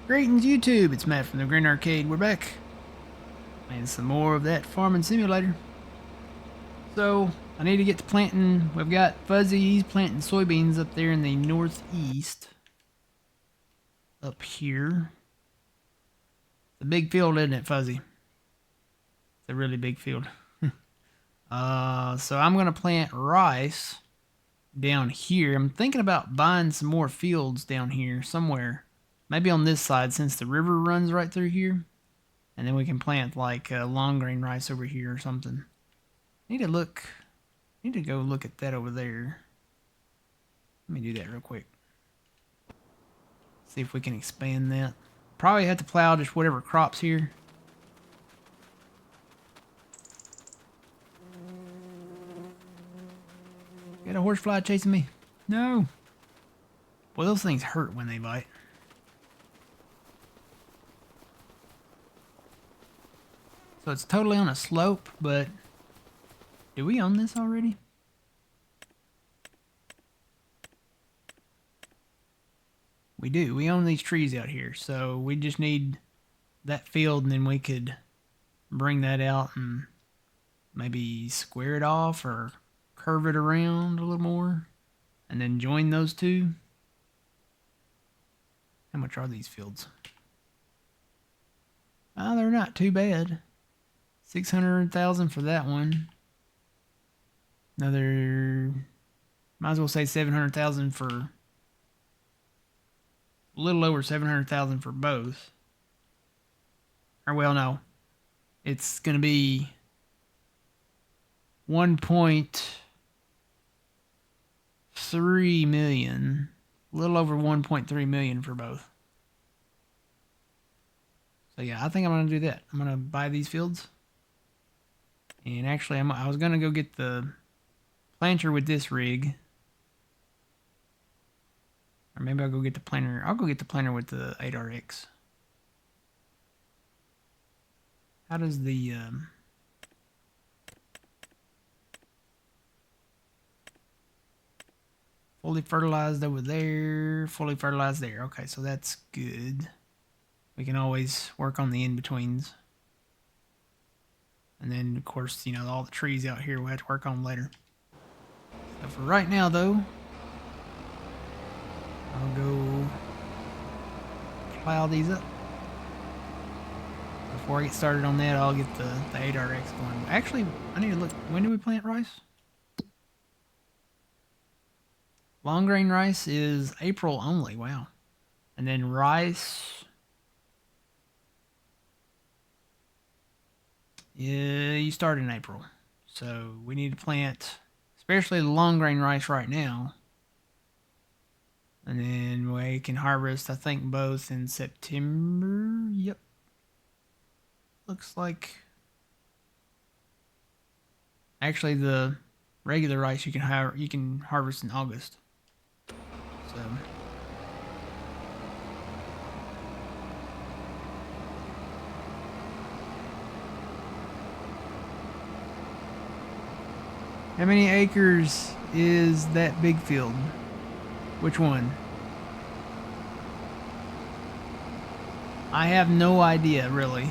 Greetings YouTube, it's Matt from the Green Arcade. We're back playing some more of that farming simulator. So I need to get to planting. We've got Fuzzy, he's planting soybeans up there in the northeast. Up here. It's a big field, isn't it, Fuzzy? It's a really big field. So I'm gonna plant rice down here. I'm thinking about buying some more fields down here somewhere. Maybe on this side since the river runs right through here. And then we can plant like long grain rice over here or something. Need to go look at that over there. Let me do that real quick. See if we can expand that. Probably have to plow just whatever crops here. Got a horsefly chasing me. No. Boy, those things hurt when they bite. So it's totally on a slope, but do we own this already? We do. We own these trees out here, so we just need that field, and then we could bring that out and maybe square it off or curve it around a little more, and then join those two. How much are these fields? Oh, they're not too bad. 600,000 for that one. Another, might as well say 700,000 for, a little over 700,000 for both. Or well, no, it's gonna be 1.3 million, a little over 1.3 million for both. So yeah, I think I'm gonna do that. I'm gonna buy these fields. And actually, I was gonna go get the planter with this rig, or maybe I'll go get the planter. I'll go get the planter with the 8RX. How does the fully fertilized over there, fully fertilized there? Okay, so that's good. We can always work on the in-betweens. And then, of course, you know, all the trees out here we'll have to work on later. So for right now, though, I'll go plow these up. Before I get started on that, I'll get the 8RX going. Actually, I need to look. When do we plant rice? Long grain rice is April only. Wow. And then rice, yeah, you start in April. So we need to plant, especially the long grain rice right now. And then we can harvest, I think, both in September. Yep. Looks like. Actually, the regular rice you can harvest in August. So. How many acres is that big field? Which one? I have no idea, really.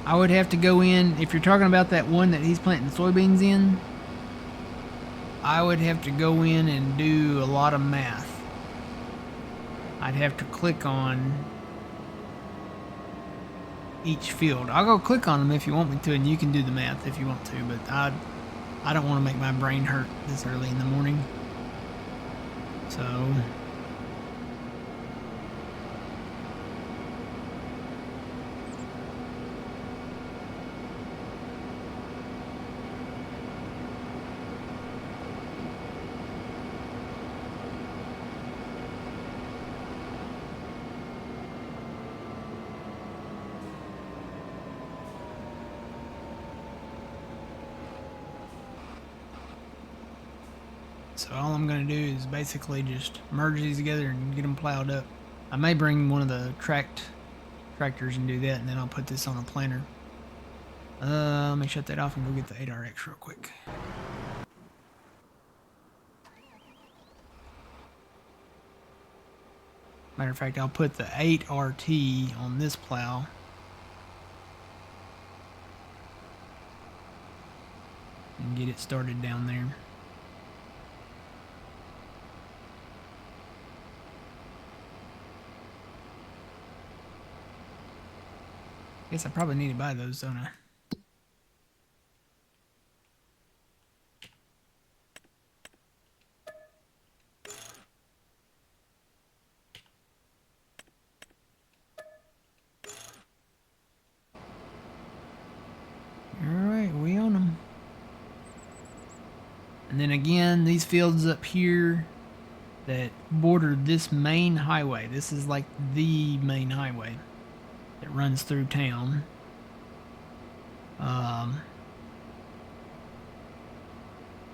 I would have to go in, if you're talking about that one that he's planting soybeans in, I would have to go in and do a lot of math. I'd have to click on each field. I'll go click on them if you want me to, and you can do the math if you want to, but I don't want to make my brain hurt this early in the morning. So all I'm going to do is basically just merge these together and get them plowed up. I may bring one of the tractors and do that, and then I'll put this on a planter. Let me shut that off and go get the 8RX real quick. Matter of fact, I'll put the 8RT on this plow. And get it started down there. Guess I probably need to buy those, don't I? Alright, we own them. And then again, these fields up here that border this main highway. This is like the main highway that runs through town.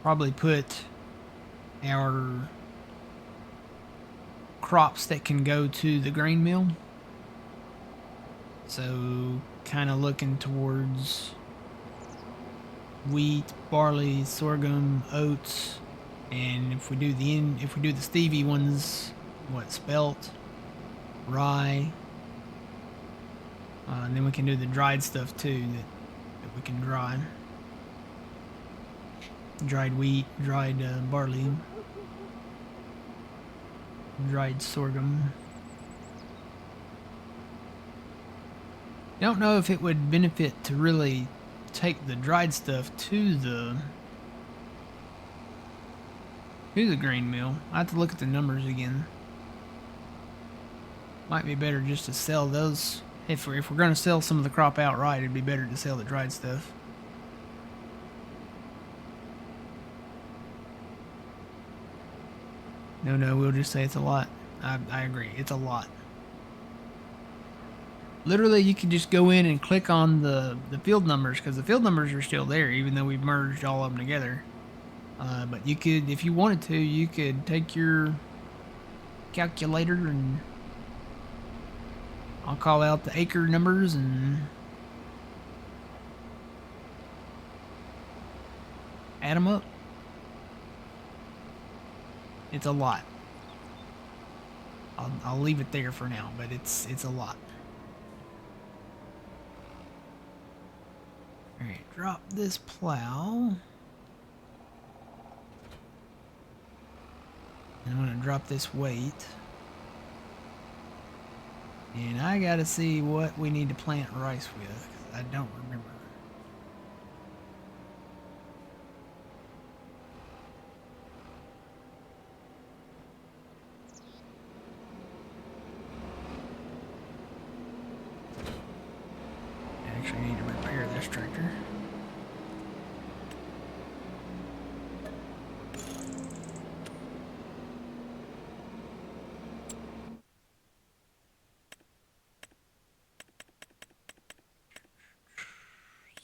Probably put our crops that can go to the grain mill. So kind of looking towards wheat, barley, sorghum, oats, and if we do the Stevie ones, spelt, rye, and then we can do the dried stuff too that we can dry. Dried wheat, dried barley, dried sorghum. Don't know if it would benefit to really take the dried stuff to the grain mill. I have to look at the numbers again. Might be better just to sell those. If we're going to sell some of the crop outright, it'd be better to sell the dried stuff. No, we'll just say it's a lot. I agree, it's a lot. Literally, you can just go in and click on the field numbers, because the field numbers are still there, even though we've merged all of them together. But you could, if you wanted to, you could take your calculator and I'll call out the acre numbers and add them up. It's a lot. I'll leave it there for now, but it's a lot. Alright, drop this plow. And I'm gonna drop this weight. And I gotta see what we need to plant rice with, 'cause I don't remember. I actually need to repair this tractor.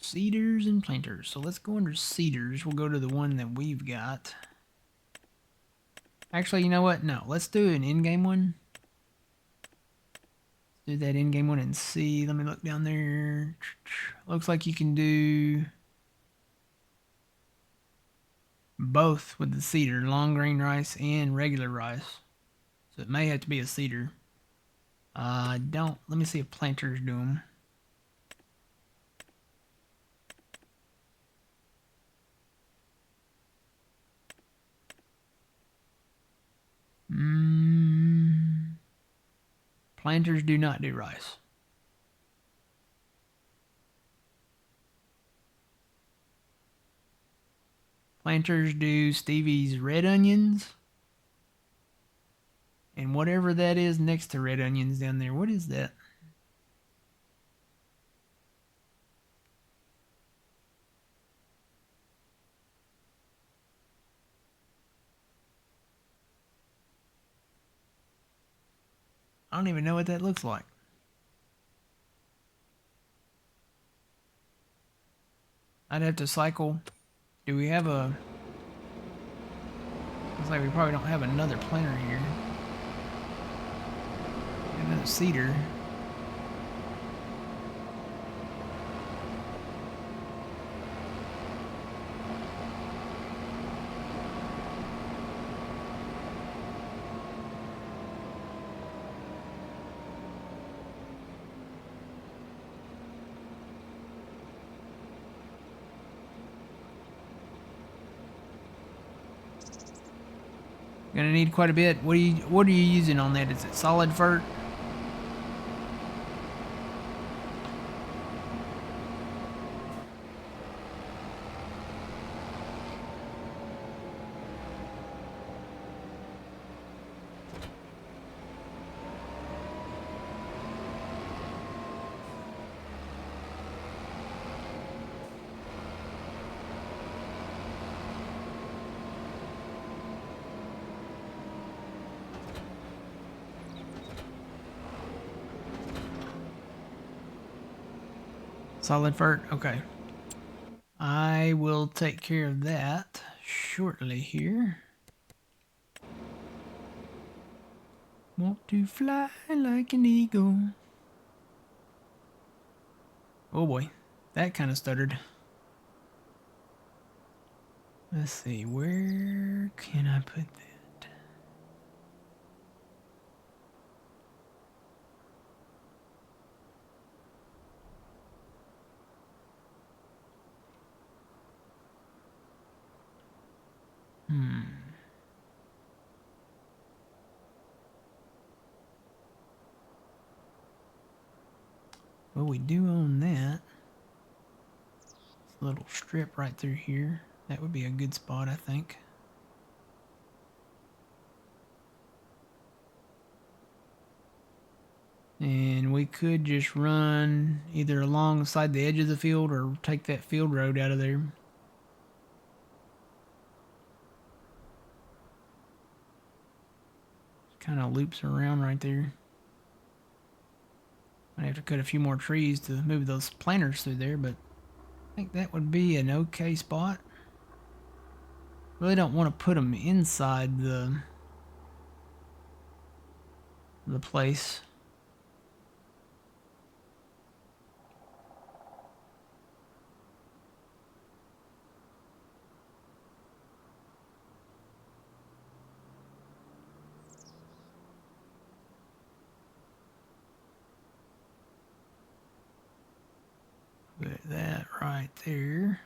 Seeders and planters. So let's go under seeders. We'll go to the one that we've got. Actually, you know what? No, let's do an in-game one. Let's do that in-game one and see. Let me look down there. Looks like you can do both with the seeder, long grain rice and regular rice. So it may have to be a seeder. Let me see if planters do them. Planters do not do rice. Planters do Stevie's red onions. And whatever that is next to red onions down there. What is that? I don't even know what that looks like. I'd have to cycle. Do we have a... Looks like we probably don't have another planter here. Another seeder. Gonna need quite a bit. What are you using on that? Is it solid fert? Solid fert? Okay. I will take care of that shortly here. Want to fly like an eagle. Oh boy, that kind of stuttered. Let's see, where can I put that? Well, we do own that. This little strip right through here. That would be a good spot, I think. And we could just run either alongside the edge of the field or take that field road out of there. Kind of loops around right there. Might have to cut a few more trees to move those planters through there, but I think that would be an okay spot. Really don't want to put them inside the place. Put that right there.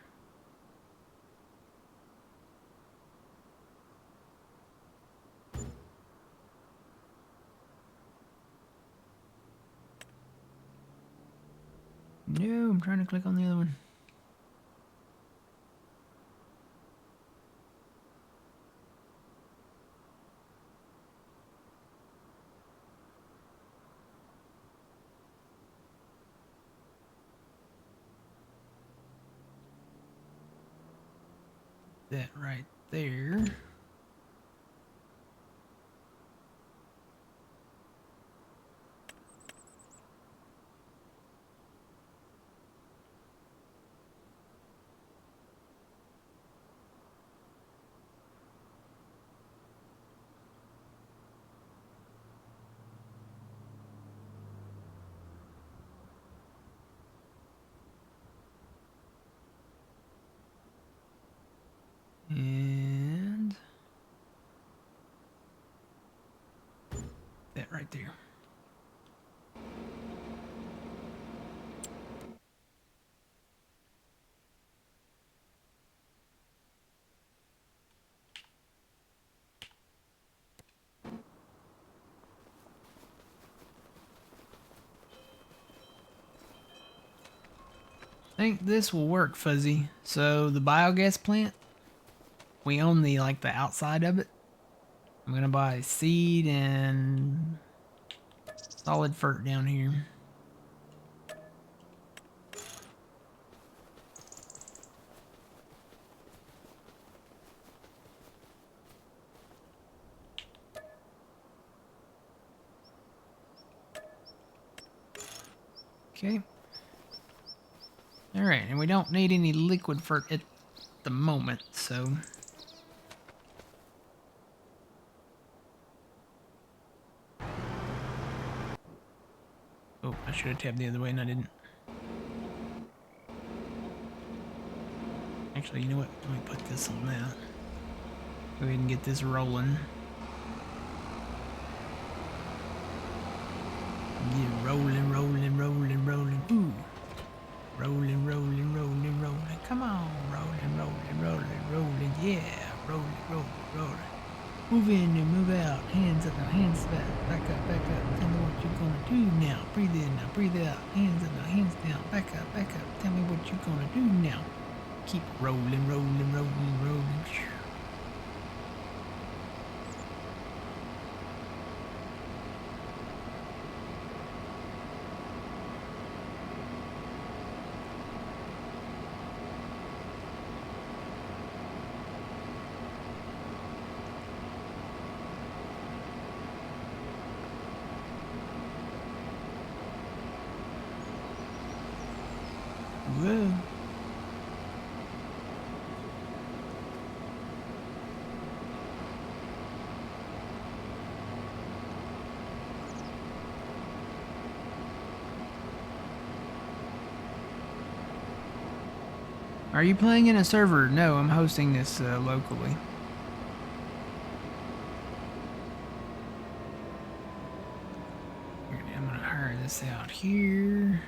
No, I'm trying to click on the other one. That right there. And that right there. I think this will work, Fuzzy. So the biogas plant, we own the outside of it. I'm gonna buy seed and solid fert down here. Okay. Alright, and we don't need any liquid fert at the moment, so... Oh, I should have tabbed the other way and I didn't. Actually, you know what? Let me put this on that. Go ahead and get this rolling. Get it rolling, rolling, rolling, rolling. Ooh. Rolling, rolling, rolling, rolling. Come on. Rolling, rolling, rolling, rolling. Yeah. Rolling, rolling, rolling. Move in and move out. Hands up now, hands back. Back up, back up. Tell me what you're gonna do now. Breathe in now, breathe out. Hands up now, hands down. Back up, back up. Tell me what you're gonna do now. Keep rolling, rolling, rolling, rolling. Whoa. Are you playing in a server? No, I'm hosting this locally. I'm gonna hire this out here.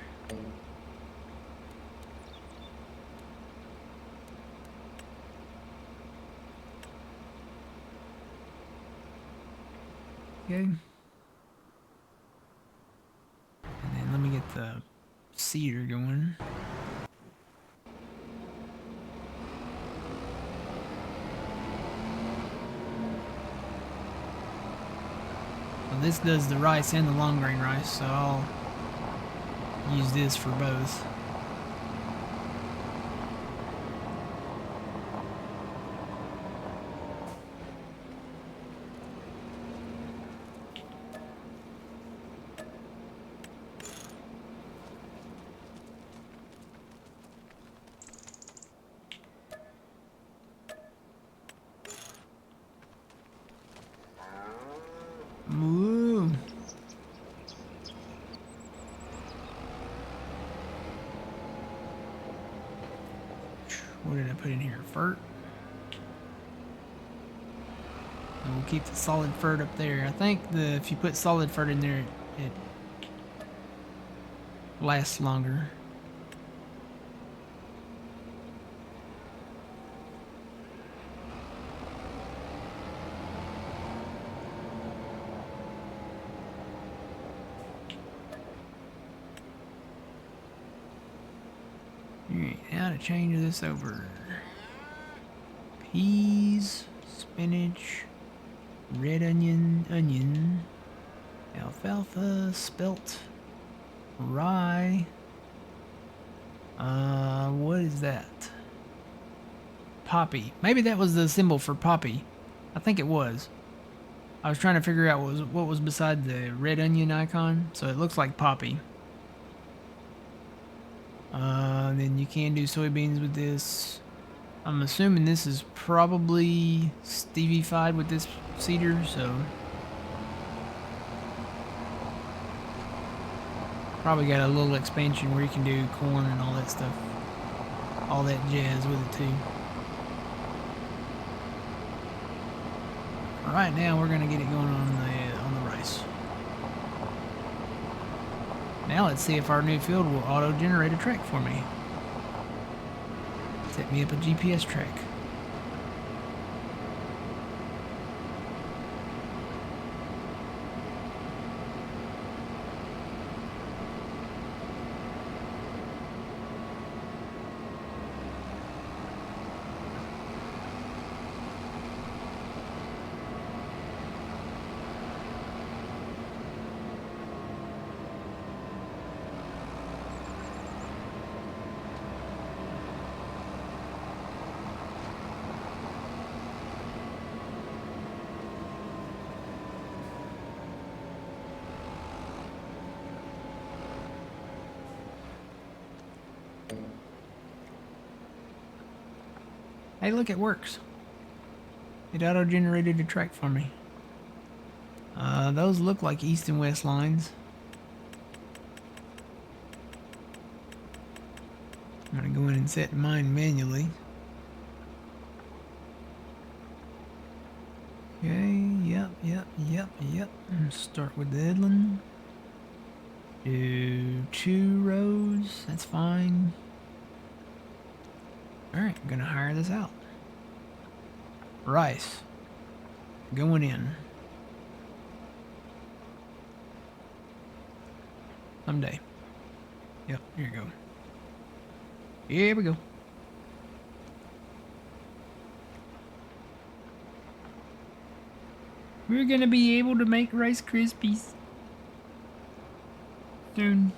Okay. And then let me get the cedar going. Well, this does the rice and the long grain rice, so I'll use this for both. Woo. What did I put in here? Fert? And we'll keep the solid fert up there. I think if you put solid fert in there, it lasts longer. Alright, now to change this over. Peas, spinach, red onion, alfalfa, spelt, rye. What is that? Poppy. Maybe that was the symbol for poppy. I think it was. I was trying to figure out what was beside the red onion icon, so it looks like poppy. Then you can do soybeans with this. I'm assuming this is probably Stevie-fied with this cedar, so probably got a little expansion where you can do corn and all that stuff, all that jazz with it too. Right now we're gonna get it going on the rice. Now let's see if our new field will auto-generate a track for me. Set me up a GPS track. Hey, look, it works. It auto-generated a track for me. Those look like east and west lines. I'm gonna go in and set mine manually. Okay, yep. Start with the headland. Do 2 rows, that's fine. Alright, I'm gonna hire this out. Rice. Going in. Someday. Yep, here you go. Here we go. We're gonna be able to make Rice Krispies soon.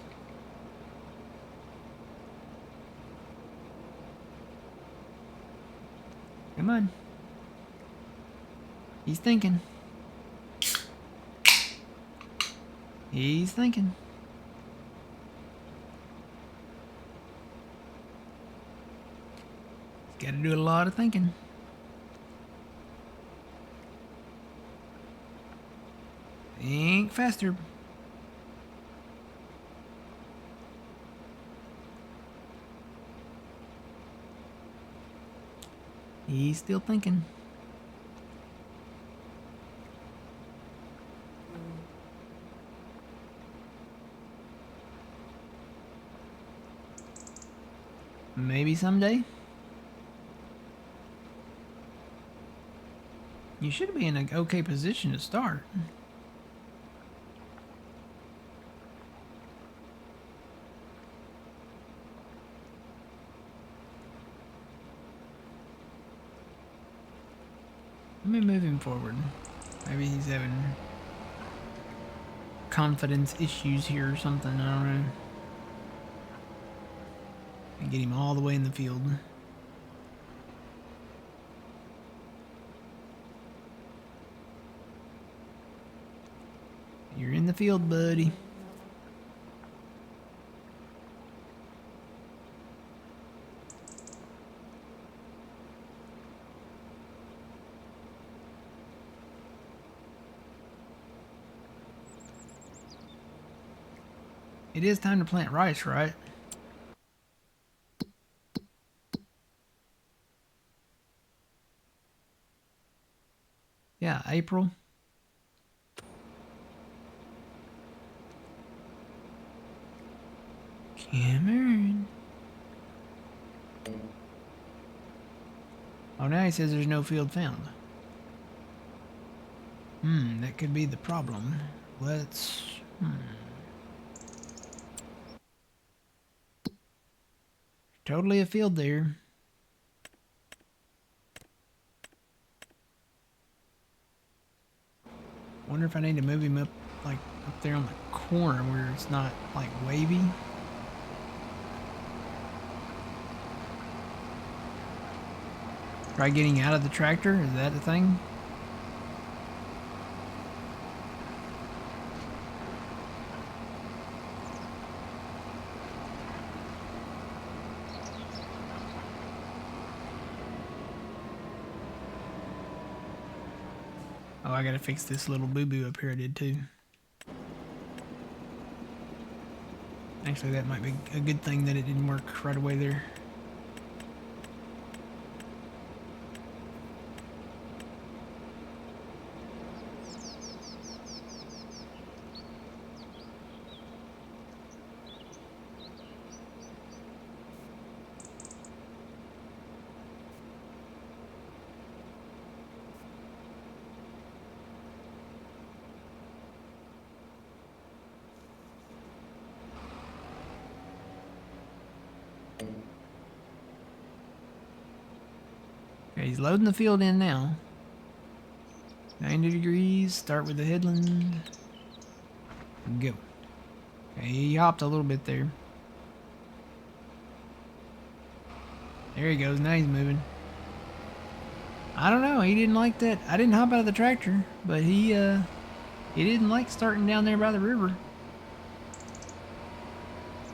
Come on. He's thinking. He's thinking. He's gotta do a lot of thinking. Think faster. He's still thinking. Maybe someday. You should be in an okay position to start. Let me move him forward. Maybe he's having confidence issues here or something. I don't know. And get him all the way in the field. You're in the field, buddy. It is time to plant rice, right? Yeah, April. Cameron. Oh, now he says there's no field found. That could be the problem. Let's... Totally a field there. Wonder if I need to move him up, like, up there on the corner where it's not, like, wavy. Try getting out of the tractor? Is that the thing? Oh, I gotta fix this little boo-boo up here I did too. Actually, that might be a good thing that it didn't work right away there. Okay, he's loading the field in now. 90 degrees, start with the headland. Go. Okay, he hopped a little bit there. There he goes, now he's moving. I don't know, he didn't like that. I didn't hop out of the tractor, but he didn't like starting down there by the river.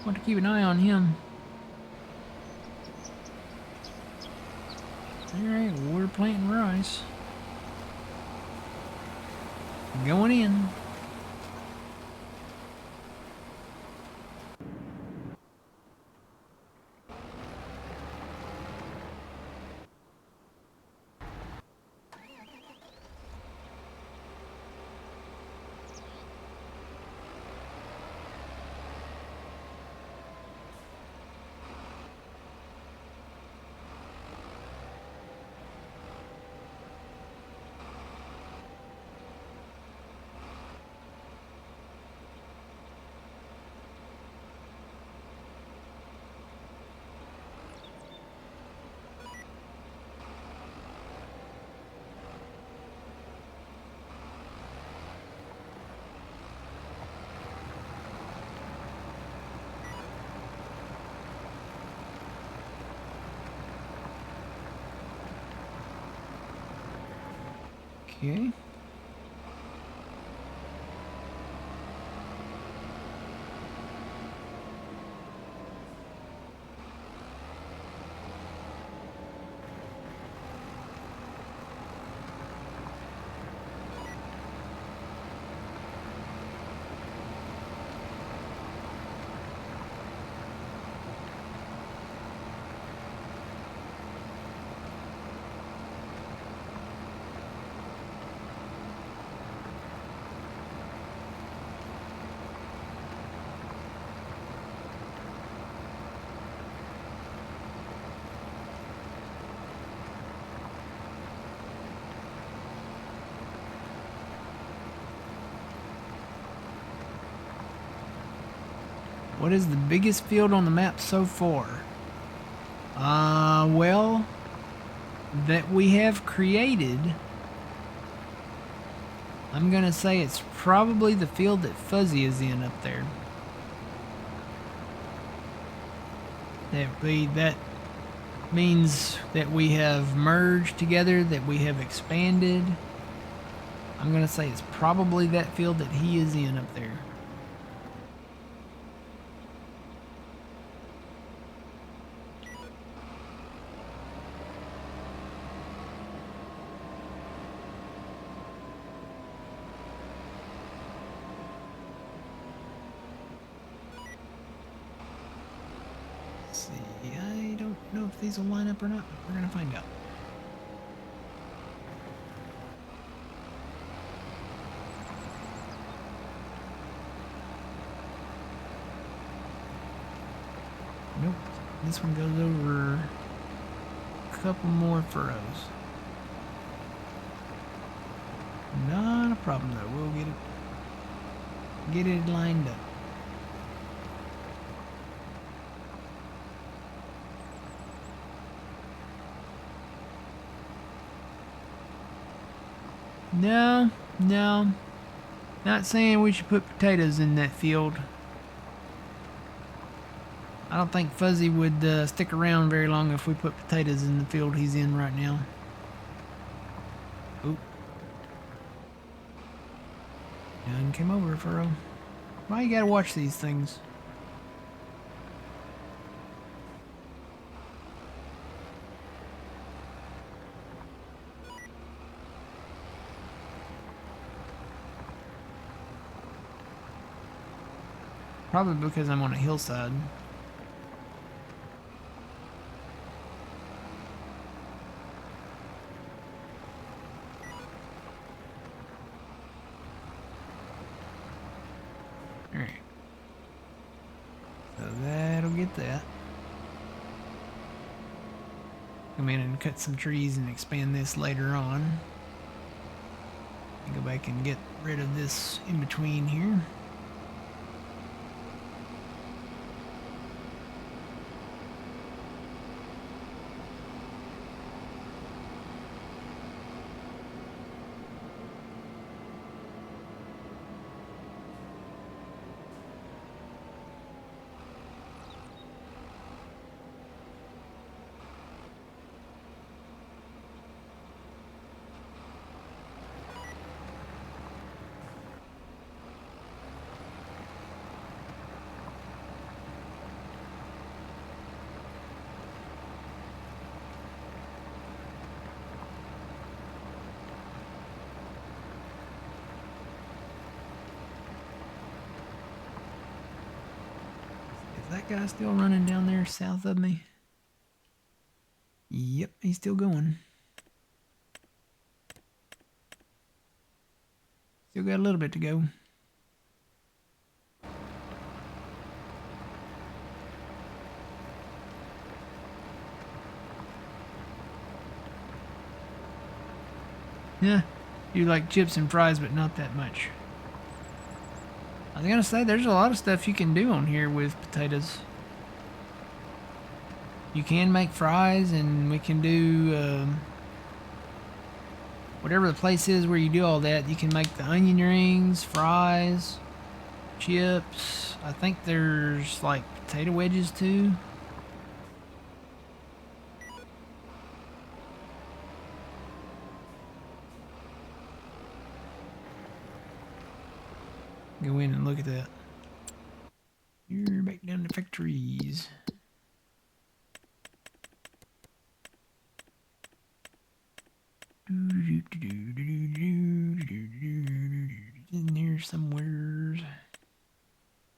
Want to keep an eye on him. Alright, well, we're planting rice. Going in. Okay. What is the biggest field on the map so far? Well, that we have created, I'm gonna say it's probably the field that Fuzzy is in up there. That means that we have merged together, that we have expanded. I'm gonna say it's probably that field that he is in up there. I don't know if these will line up or not, but we're gonna find out. Nope. This one goes over a couple more furrows. Not a problem though. We'll get it lined up. No, not saying we should put potatoes in that field. I don't think Fuzzy would stick around very long if we put potatoes in the field he's in right now. Oop. Done came over a furrow. Why you gotta watch these things? Probably because I'm on a hillside. Alright. So that'll get that. Come in and cut some trees and expand this later on. Go back and get rid of this in between here. Is that guy still running down there south of me? Yep, he's still going. Still got a little bit to go. Yeah, you like chips and fries, but not that much. I was gonna say, there's a lot of stuff you can do on here with potatoes. You can make fries, and we can do whatever the place is where you do all that. You can make the onion rings, fries, chips. I think there's like potato wedges too. Go in and look at that. You're back down to factories. In here somewhere.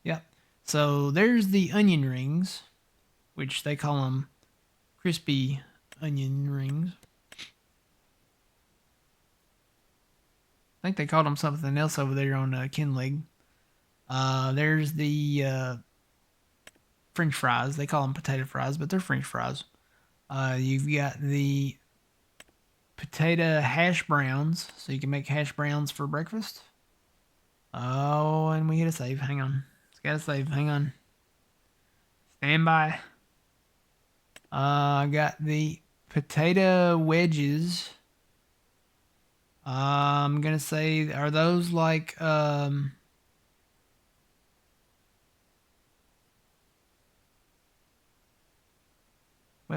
Yep. So there's the onion rings, which they call them crispy onion rings. I think they called them something else over there on Kinleg. There's the French fries. They call them potato fries, but they're French fries. You've got the potato hash browns, so you can make hash browns for breakfast. Oh, and we hit a save. Hang on. It's got a save. Hang on. Stand by. I got the potato wedges. I'm gonna say, are those like well,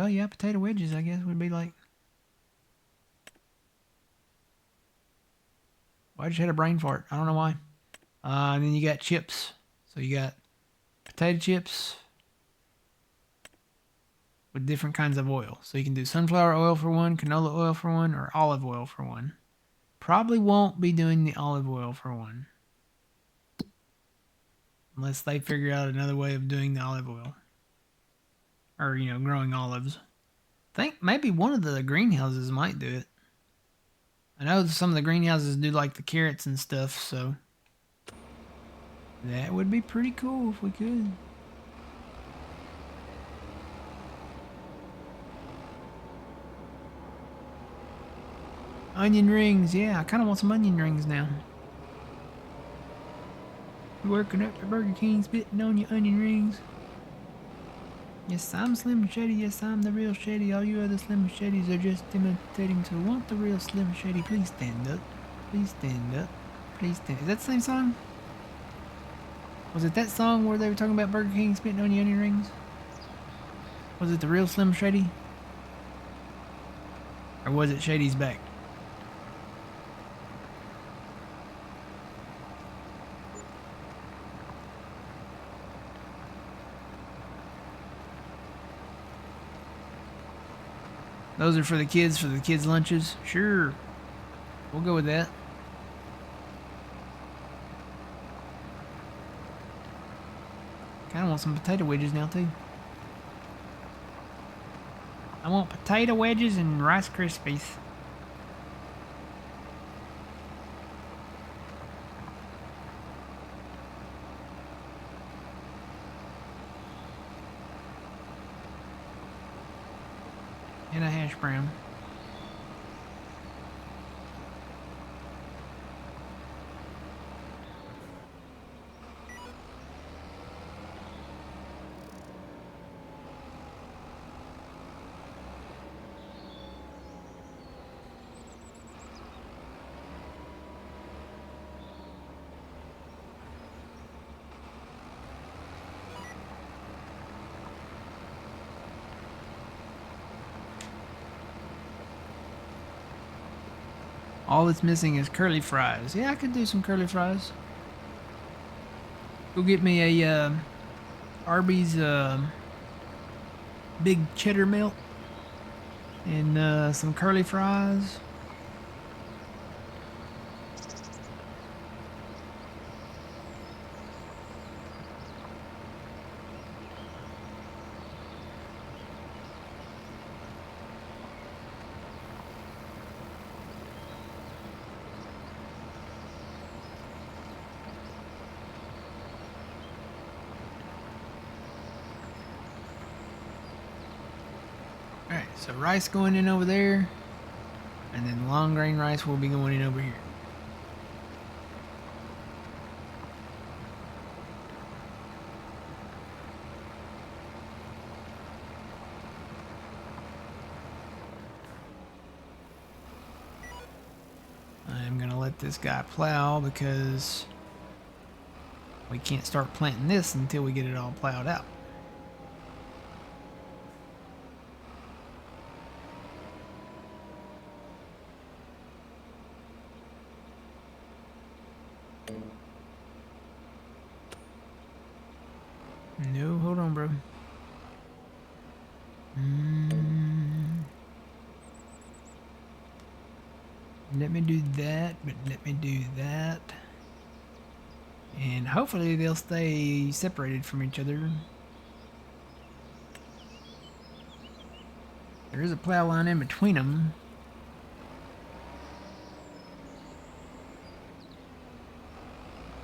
yeah, potato wedges, I guess, would be like. Why just had a brain fart? I don't know why. And then you got chips. So you got potato chips with different kinds of oil. So you can do sunflower oil for one, canola oil for one, or olive oil for one. Probably won't be doing the olive oil for one. Unless they figure out another way of doing the olive oil. Or, growing olives. I think maybe one of the greenhouses might do it. I know some of the greenhouses do like the carrots and stuff, so that would be pretty cool if we could. Onion rings, yeah, I kind of want some onion rings now. You working up to Burger King, spitting on your onion rings. Yes, I'm Slim Shady. Yes, I'm the real Shady. All you other Slim Shadys are just imitating. So want the real Slim Shady? Please stand up. Please stand up. Please stand. Is that the same song? Was it that song where they were talking about Burger King spitting on your onion rings? Was it the real Slim Shady? Or was it Shady's back? Those are for the kids' lunches? Sure. We'll go with that. Kinda want some potato wedges now too. I want potato wedges and Rice Krispies. And a hash brown. All that's missing is curly fries. Yeah, I could do some curly fries. Go get me a Arby's big cheddar melt and some curly fries. Alright, so rice going in over there, and then long grain rice will be going in over here. I'm gonna let this guy plow because we can't start planting this until we get it all plowed out. No, hold on, bro. Let me do that, but let me do that. And hopefully they'll stay separated from each other. There is a plow line in between them.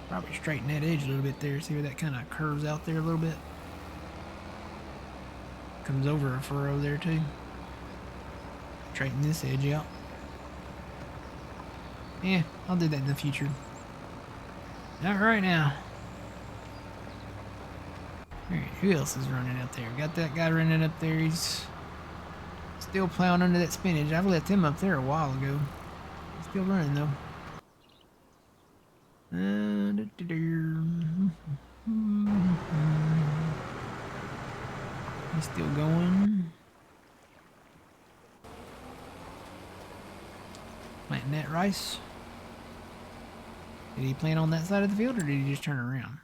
Probably straighten that edge a little bit there. See where that kind of curves out there a little bit? Comes over a furrow there too. Straighten this edge out. Yeah, I'll do that in the future. Not right now. Alright, who else is running out there? Got that guy running up there. He's still plowing under that spinach. I've left him up there a while ago. He's still running though. He's still going. Planting that rice. Did he plant on that side of the field or did he just turn around?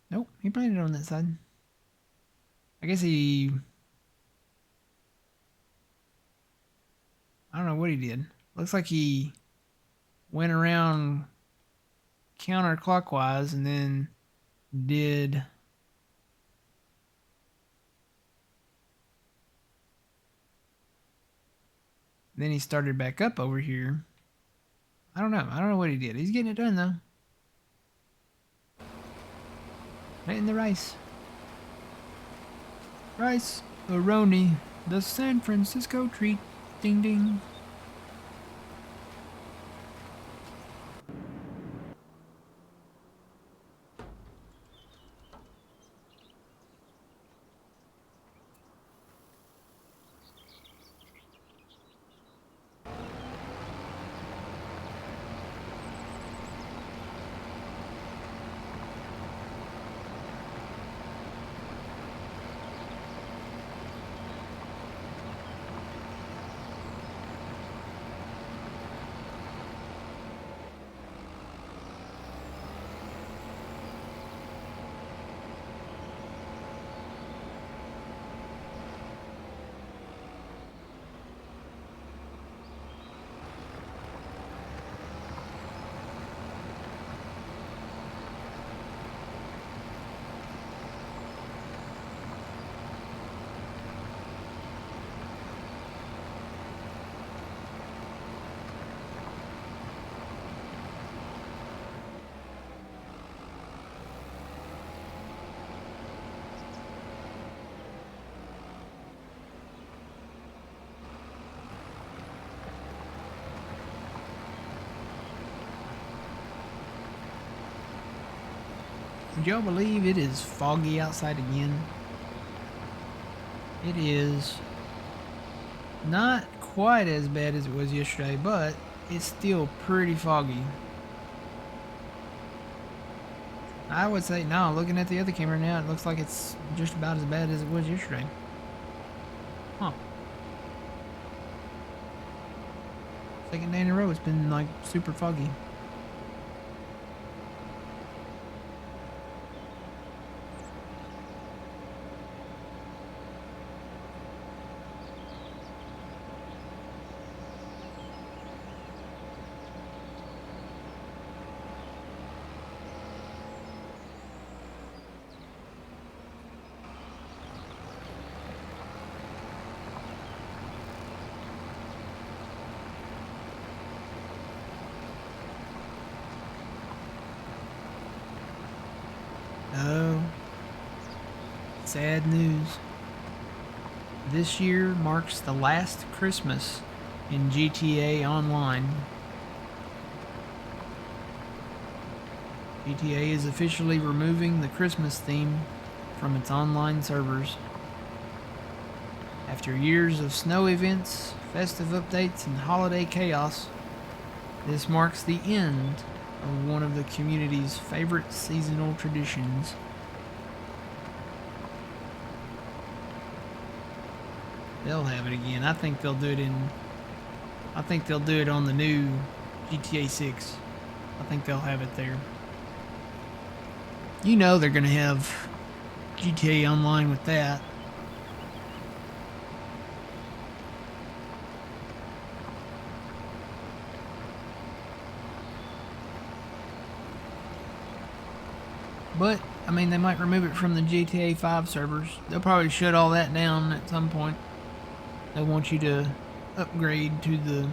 Nope, he planted on that side. I guess I don't know what he did. Looks like he went around counterclockwise and then did then he started back up over here. I don't know what he did. He's getting it done though. Right in the rice. Rice-a-roni, the San Francisco treat. Ding ding. Would y'all believe it is foggy outside again? It is not quite as bad as it was yesterday, but it's still pretty foggy. I would say, no, looking at the other camera now, it looks like it's just about as bad as it was yesterday. Huh. Second day in a row, it's been like super foggy. Oh, sad news. This year marks the last Christmas in GTA Online. GTA is officially removing the Christmas theme from its online servers. After years of snow events, festive updates, and holiday chaos, this marks the end of one of the community's favorite seasonal traditions. They'll have it again. I think they'll do it on the new GTA 6. I think they'll have it there. You know they're going to have GTA Online with that. But, I mean, they might remove it from the GTA 5 servers. They'll probably shut all that down at some point. They want you to upgrade to the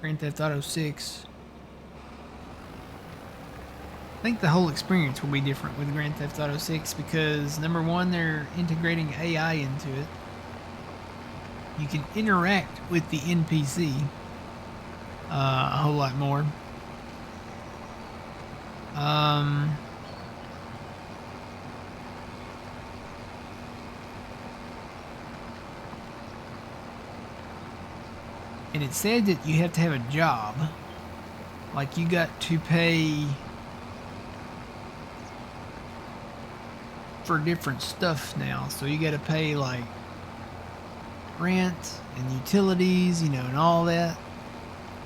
Grand Theft Auto 6. I think the whole experience will be different with Grand Theft Auto 6 because, number one, they're integrating AI into it. You can interact with the NPC a whole lot more. And it said that you have to have a job. Like you got to pay for different stuff now. So you got to pay like rent and utilities, you know, and all that.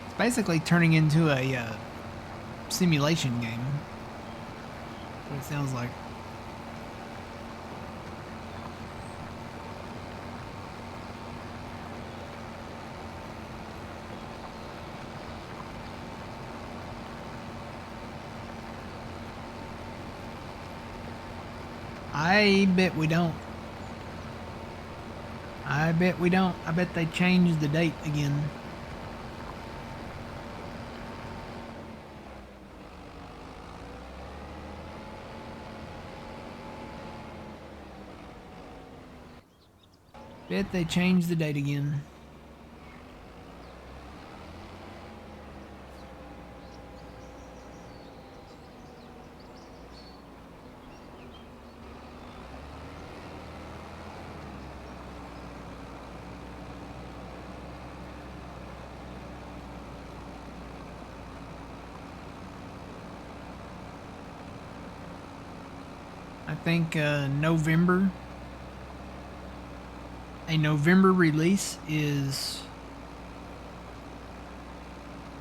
It's basically turning into a simulation game. That's what it sounds like. I bet we don't. I bet we don't. I bet they changed the date again. Bet they changed the date again. I think November. A November release is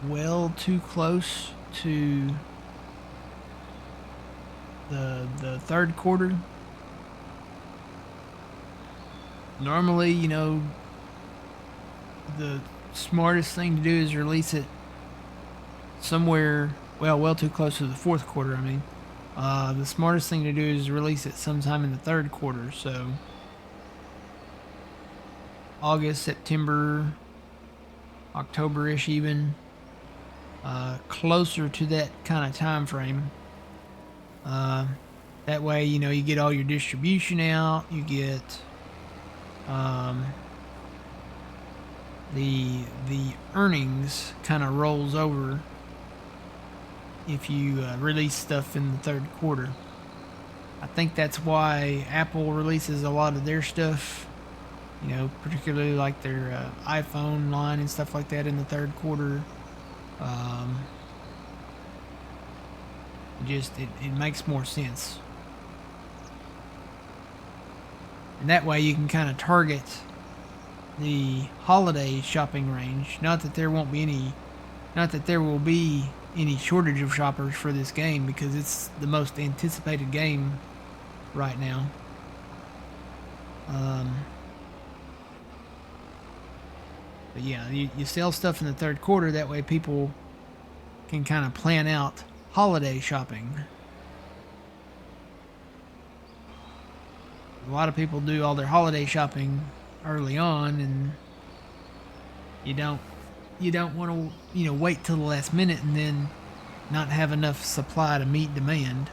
well too close to the third quarter. Normally, you know, the smartest thing to do is release it somewhere, well too close to the fourth quarter, I mean. The smartest thing to do is release it sometime in the third quarter, so August, September, October-ish even, closer to that kind of time frame. That way, you know, you get all your distribution out, you get the earnings kind of rolls over if you release stuff in the third quarter. I think that's why Apple releases a lot of their stuff, you know, particularly like their iPhone line and stuff like that in the third quarter. It makes more sense. And that way you can kind of target the holiday shopping range. Not that there will be any shortage of shoppers for this game, because it's the most anticipated game right now. But yeah, you sell stuff in the third quarter, that way people can kind of plan out holiday shopping. A lot of people do all their holiday shopping early on, and you don't want to, you know, wait till the last minute and then not have enough supply to meet demand.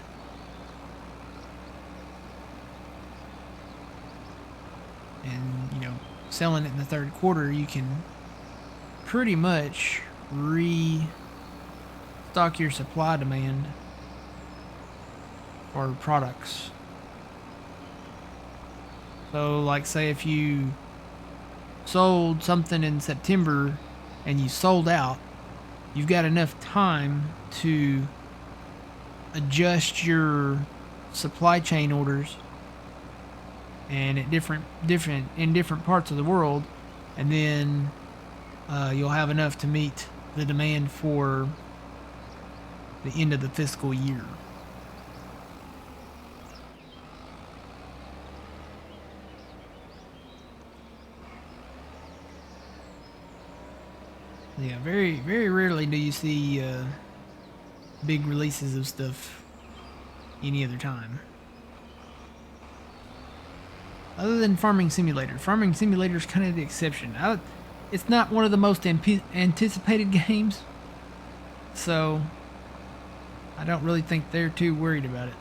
And, you know, selling it in the third quarter, you can pretty much restock your supply demand for products. So, like, say if you sold something in September and you sold out, you've got enough time to adjust your supply chain orders and at different parts of the world, and then you'll have enough to meet the demand for the end of the fiscal year. Yeah, very, very rarely do you see big releases of stuff any other time. Other than Farming Simulator. Farming Simulator is kind of the exception. It's not one of the most anticipated games, so I don't really think they're too worried about it.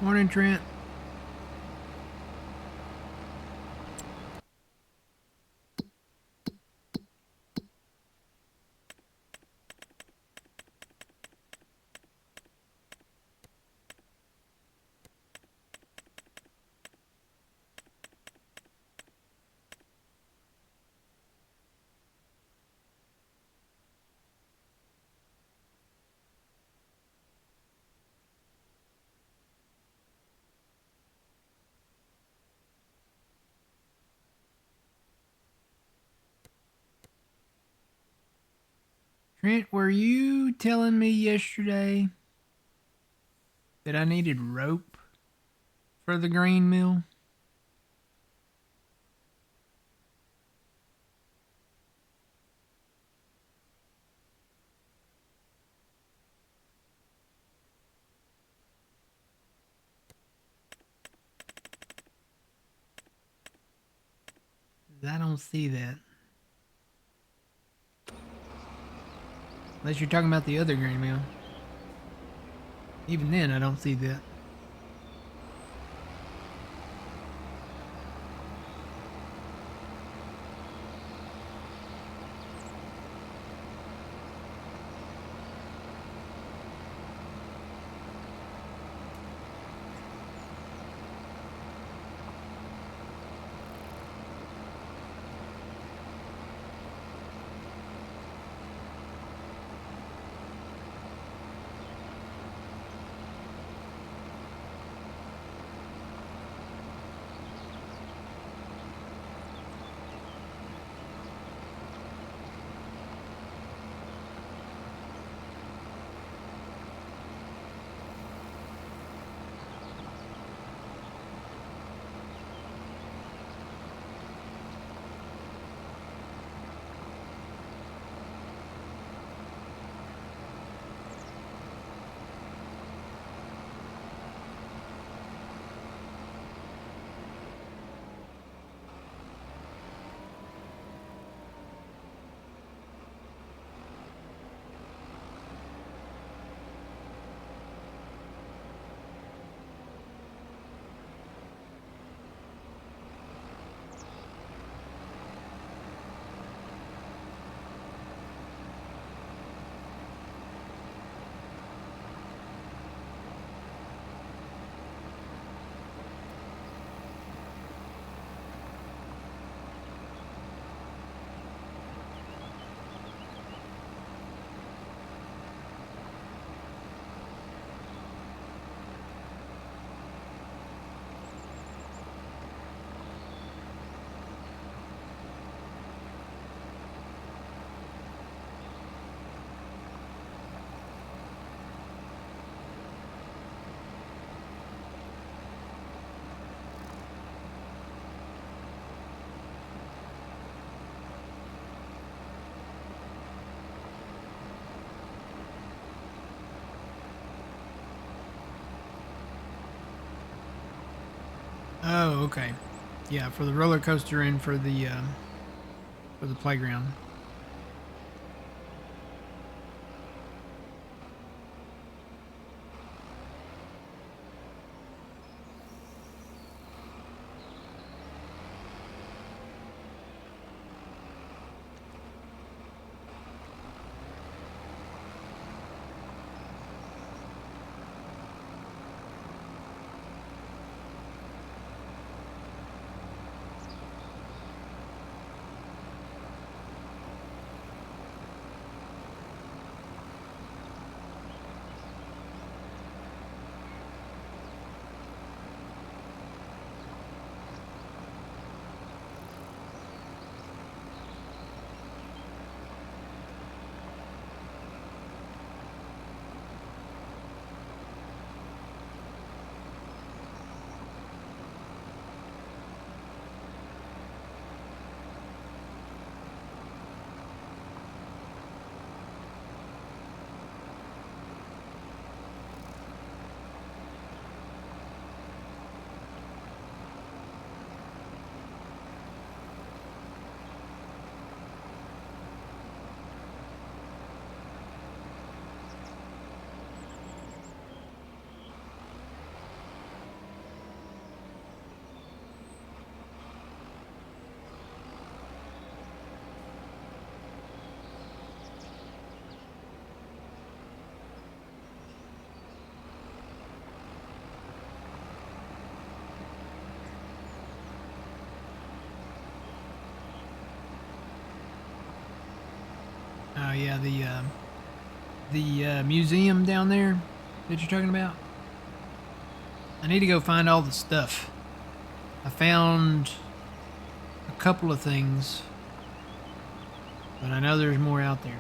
Morning, Trent. Trent, were you telling me yesterday that I needed rope for the grain mill? I don't see that. Unless you're talking about the other grain mill. Even then, I don't see that. Oh, okay. Yeah, for the roller coaster and for the playground. Oh yeah, the museum down there that you're talking about. I need to go find all the stuff. I found a couple of things, but I know there's more out there.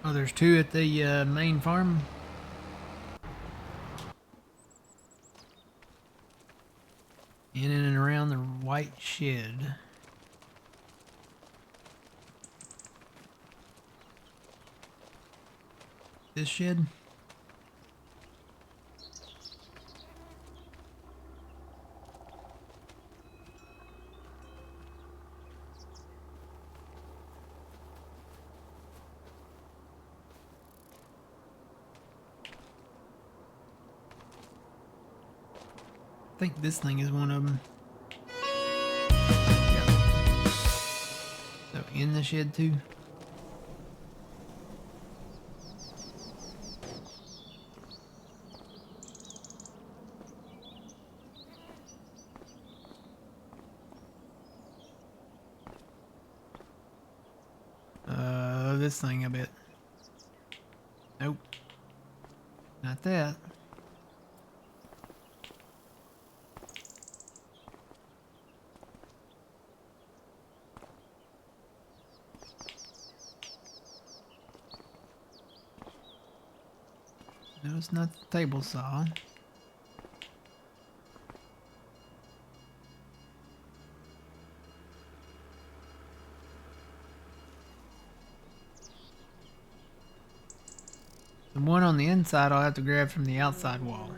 Oh, there's two at the main farm. In and around the white shed. This shed? I think this thing is one of them. Yep. So in the shed too. This thing I bet. Nope. Not that. No, it's not the table saw. The one on the inside I'll have to grab from the outside wall.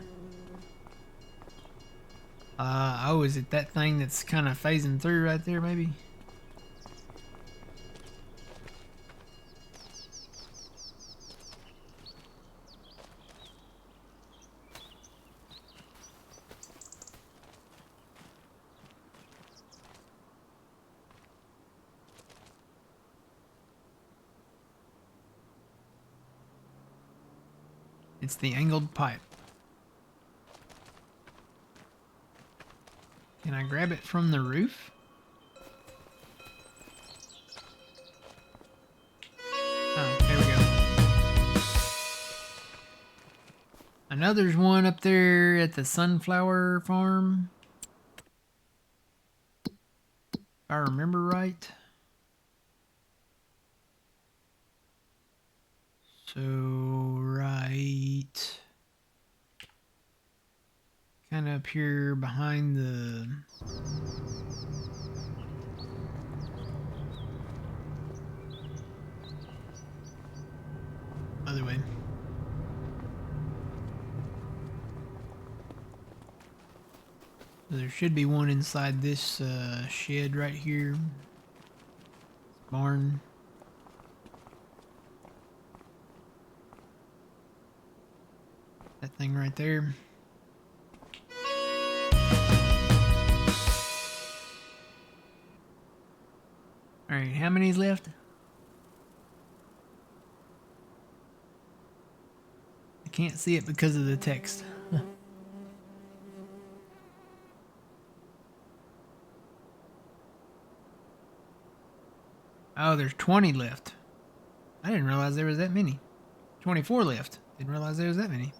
Oh, is it that thing that's kind of phasing through right there, maybe? It's the angled pipe. Can I grab it from the roof? Oh, there we go. I know there's one up there at the sunflower farm. If I remember right. So, right. Kind of up here behind the... other way. There should be one inside this shed right here. Barn. That thing right there. Alright, how many's left? I can't see it because of the text. Oh, there's 20 left. I didn't realize there was that many. 24 left. Didn't realize there was that many.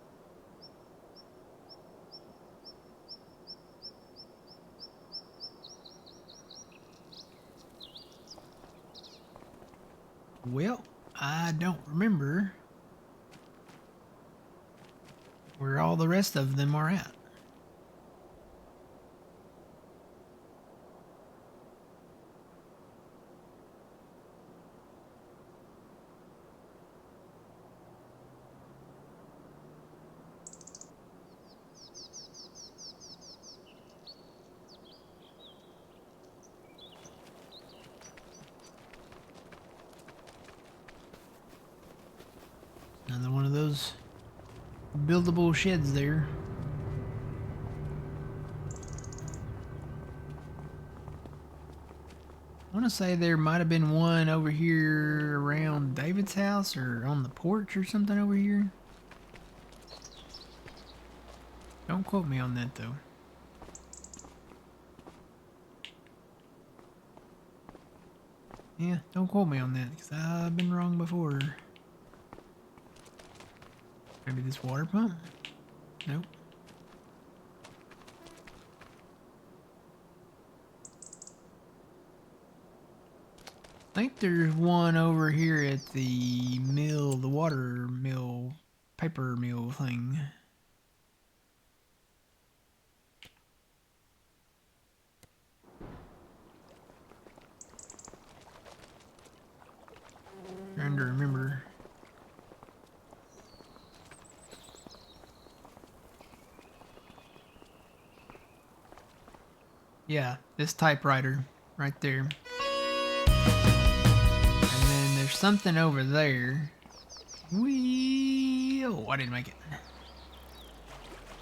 Well, I don't remember where all the rest of them are at. Another one of those buildable sheds there. I want to say there might have been one over here around David's house or on the porch or something over here. Don't quote me on that though. Yeah, don't quote me on that because I've been wrong before. Maybe this water pump? Nope. I think there's one over here at the mill, the water mill, paper mill thing. Trying to remember. Yeah, this typewriter right there. And then there's something over there. Oh, I didn't make it.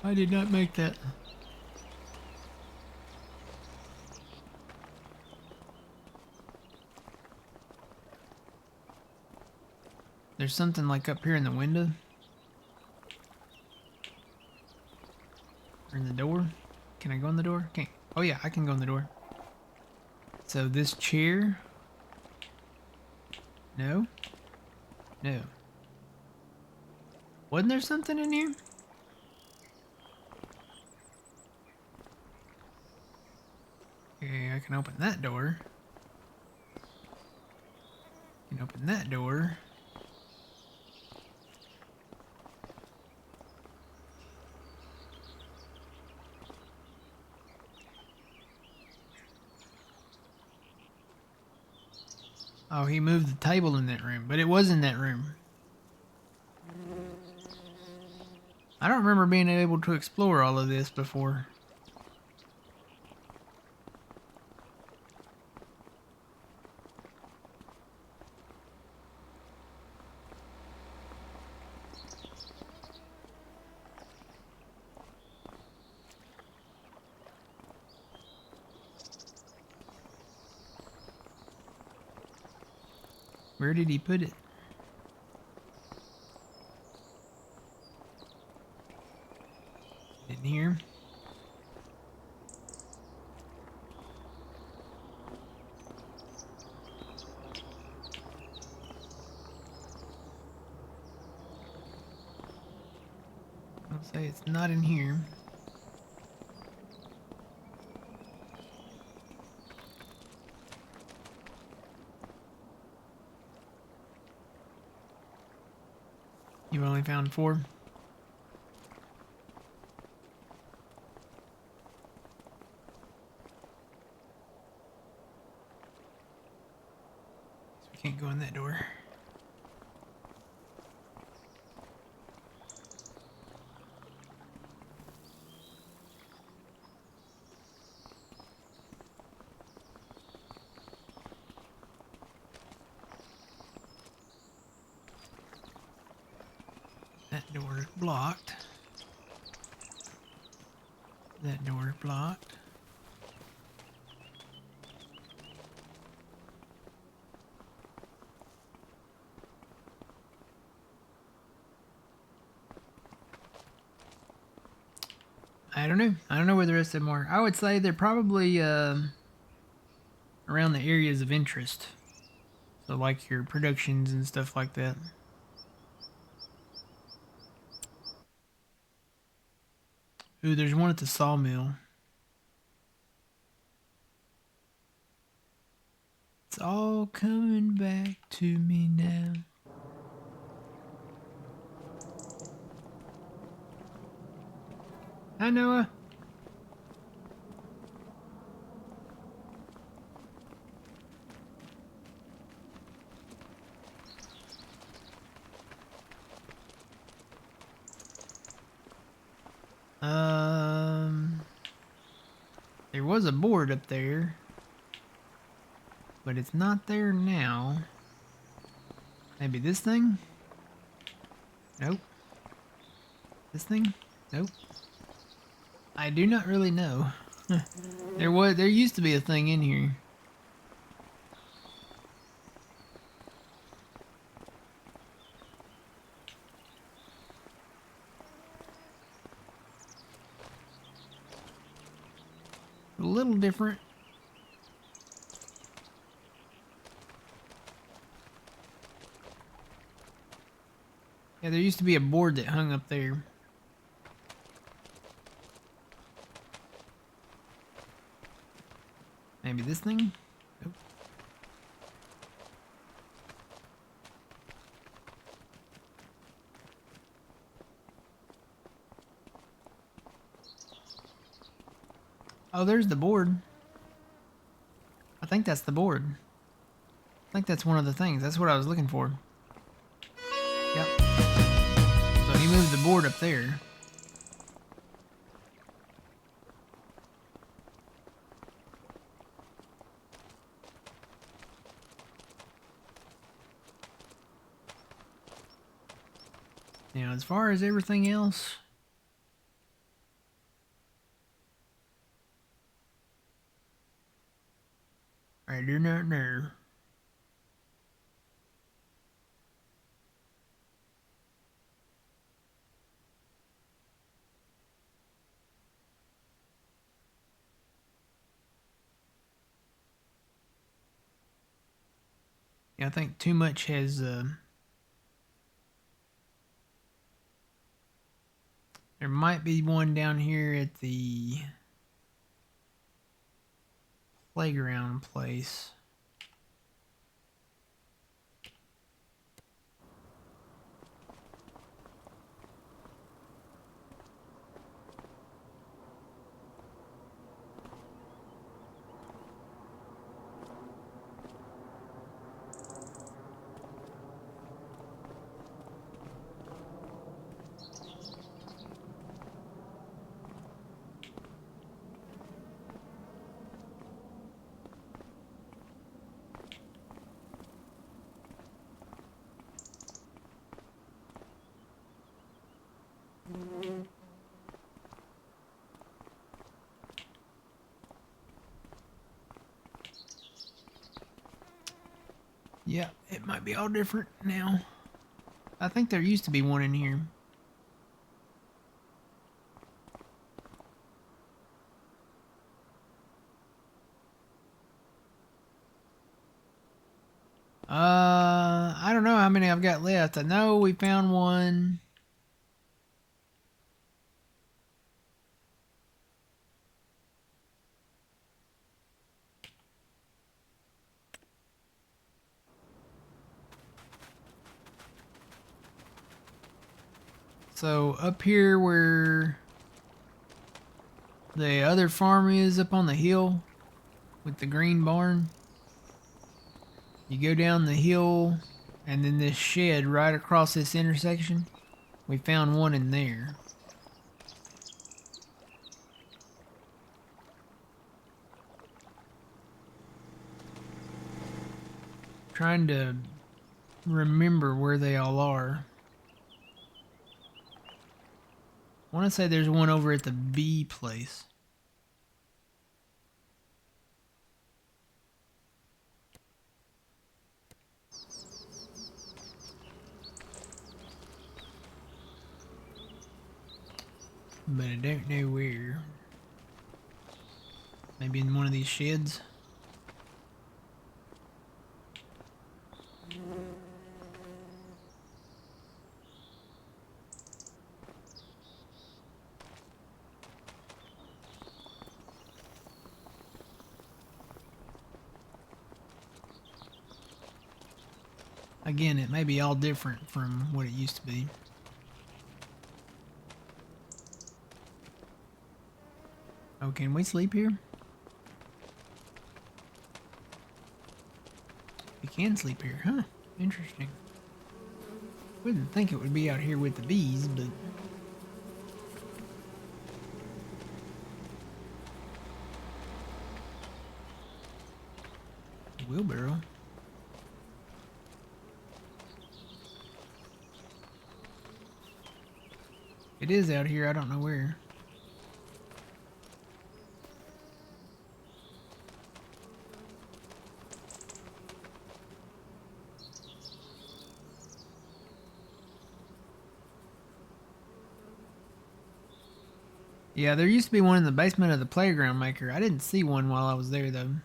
I did not make that. There's something like up here in the window. Or in the door. Can I go in the door? Can't. Oh yeah, I can go in the door. So this chair. No. No. Wasn't there something in here? Okay, I can open that door. I can open that door. Oh, he moved the table in that room, but it was in that room. I don't remember being able to explore all of this before. Where did he put it? In here. I'll say it's not in here. You've only found 4? So we can't go in that door. That door is blocked. That door is blocked. I don't know. I don't know where the rest of them are. I would say they're probably around the areas of interest. So like your productions and stuff like that. Ooh, there's one at the sawmill. It's all coming back to me now. Hi, Noah. There was a board up there, but it's not there now. Maybe this thing? Nope. This thing? Nope. I do not really know. There used to be a thing in here. A little different. Yeah, there used to be a board that hung up there. Maybe this thing? Nope. Oh, there's the board. I think that's the board. I think that's one of the things. That's what I was looking for. Yep. So he moved the board up there. Now, as far as everything else, I do not know. Yeah, I think too much has. There might be one down here at the playground place. Yeah, it might be all different now. I think there used to be one in here. I don't know how many I've got left. I know we found one. So up here where the other farm is up on the hill with the green barn, you go down the hill and then this shed right across this intersection, we found one in there. Trying to remember where they all are. I want to say there's one over at the B place. But I don't know where. Maybe in one of these sheds. Again, it may be all different from what it used to be. Oh, can we sleep here? We can sleep here, huh? Interesting. Wouldn't think it would be out here with the bees, but... Wheelbarrow. It is out here, I don't know where. Yeah, there used to be one in the basement of the playground maker. I didn't see one while I was there, though.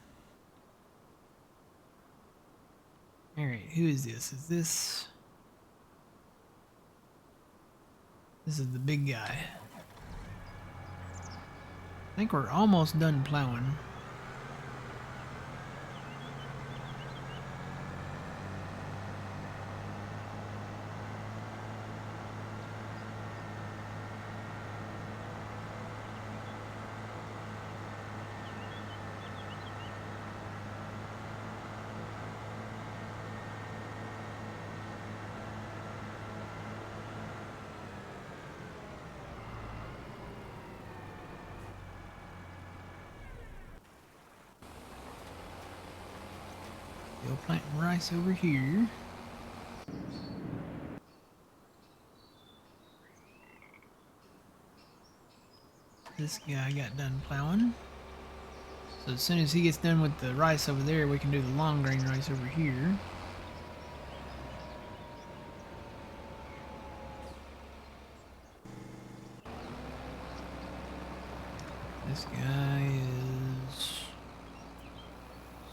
Alright, who is this? Is this... This is the big guy. I think we're almost done plowing. Still planting rice over here. This guy got done plowing. So as soon as he gets done with the rice over there, we can do the long grain rice over here. This guy is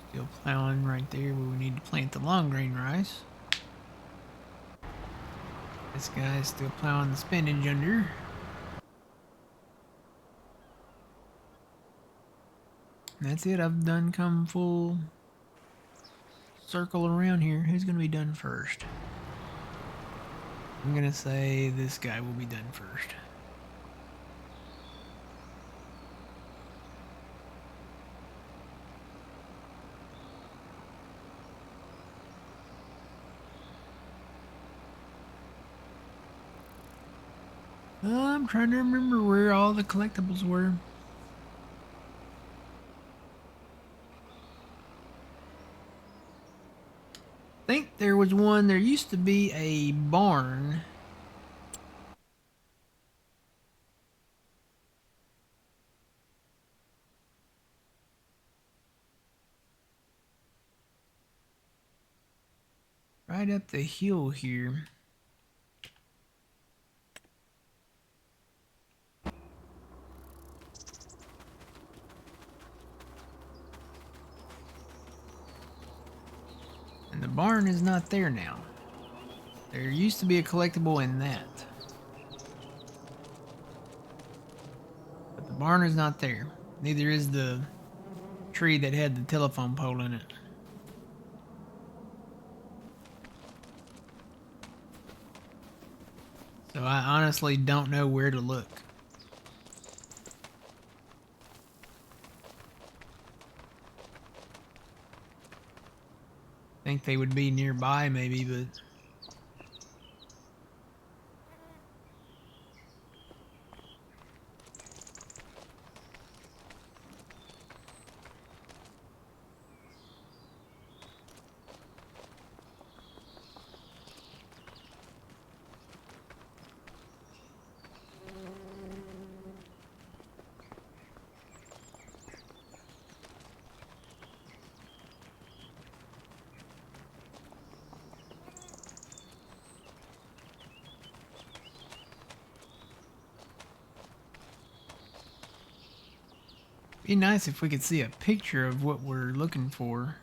still plowing right there where we need to plant the long grain rice. This guy is still plowing the spinach under. And that's it, I've done come full circle around here. Who's gonna be done first? I'm gonna say this guy will be done first. I'm trying to remember where all the collectibles were. I think there was one, there used to be a barn. Right up the hill here. And the barn is not there now. There used to be a collectible in that. But the barn is not there. Neither is the tree that had the telephone pole in it. So I honestly don't know where to look. Think they would be nearby maybe, but... Be nice if we could see a picture of what we're looking for.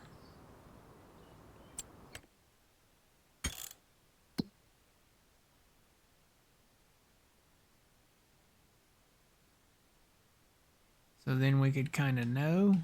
So then we could kind of know.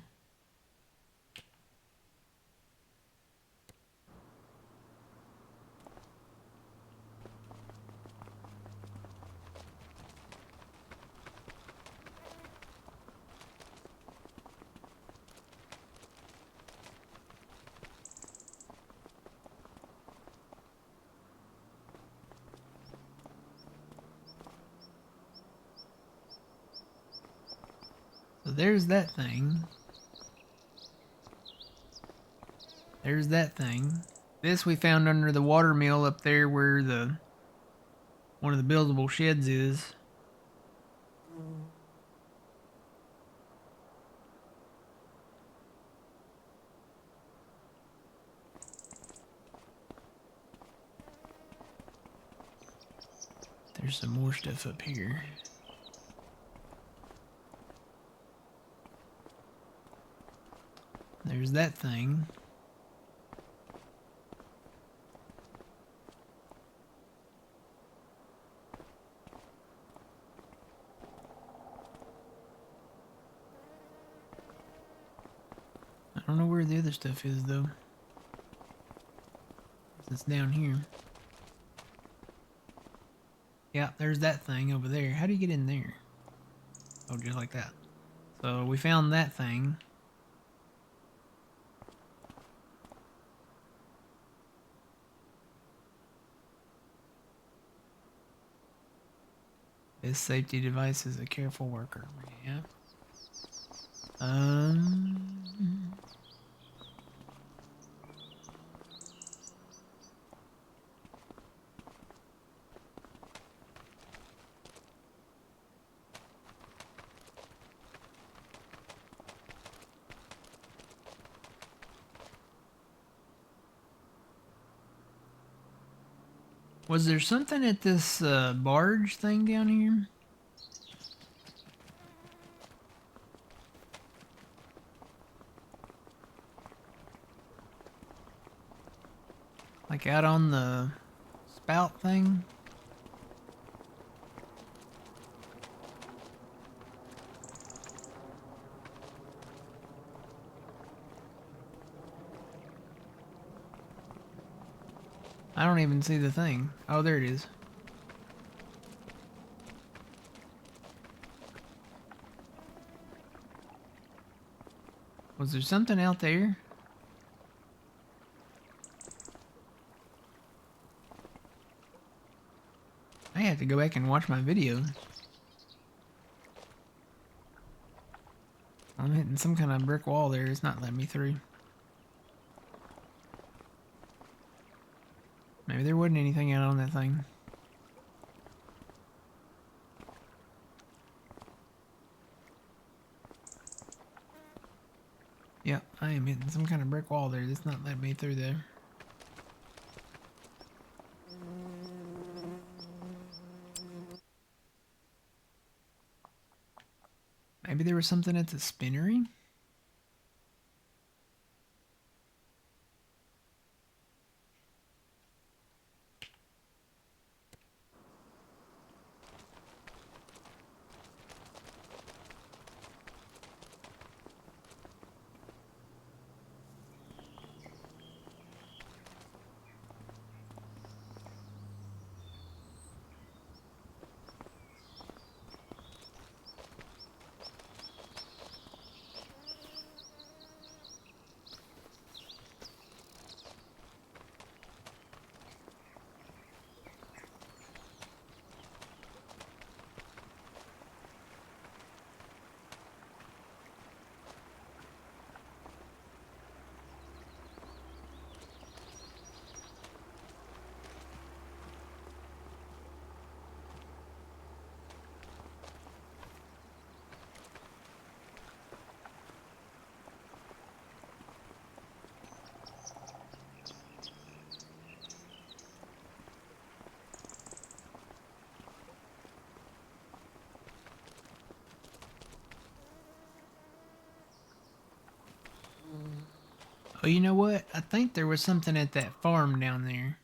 there's that thing. There's that thing. This we found under the water mill up there where the one of the buildable sheds is. There's some more stuff up here. There's that thing. I don't know where the other stuff is though. It's down here. Yeah, there's that thing over there. How do you get in there? Oh, just like that. So we found that thing. This safety device is a careful worker. Yeah. Was there something at this barge thing down here? Like out on the spout thing? I don't even see the thing. Oh, there it is. Was there something out there? I have to go back and watch my video. I'm hitting some kind of brick wall there. It's not letting me through. Maybe there wasn't anything out on that thing. Yep, I am hitting some kind of brick wall there. It's not letting me through there. Maybe there was something at the spinnery? Oh, you know what? I think there was something at that farm down there.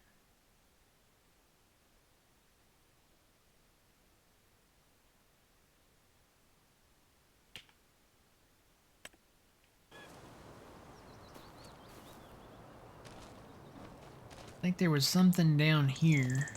I think there was something down here.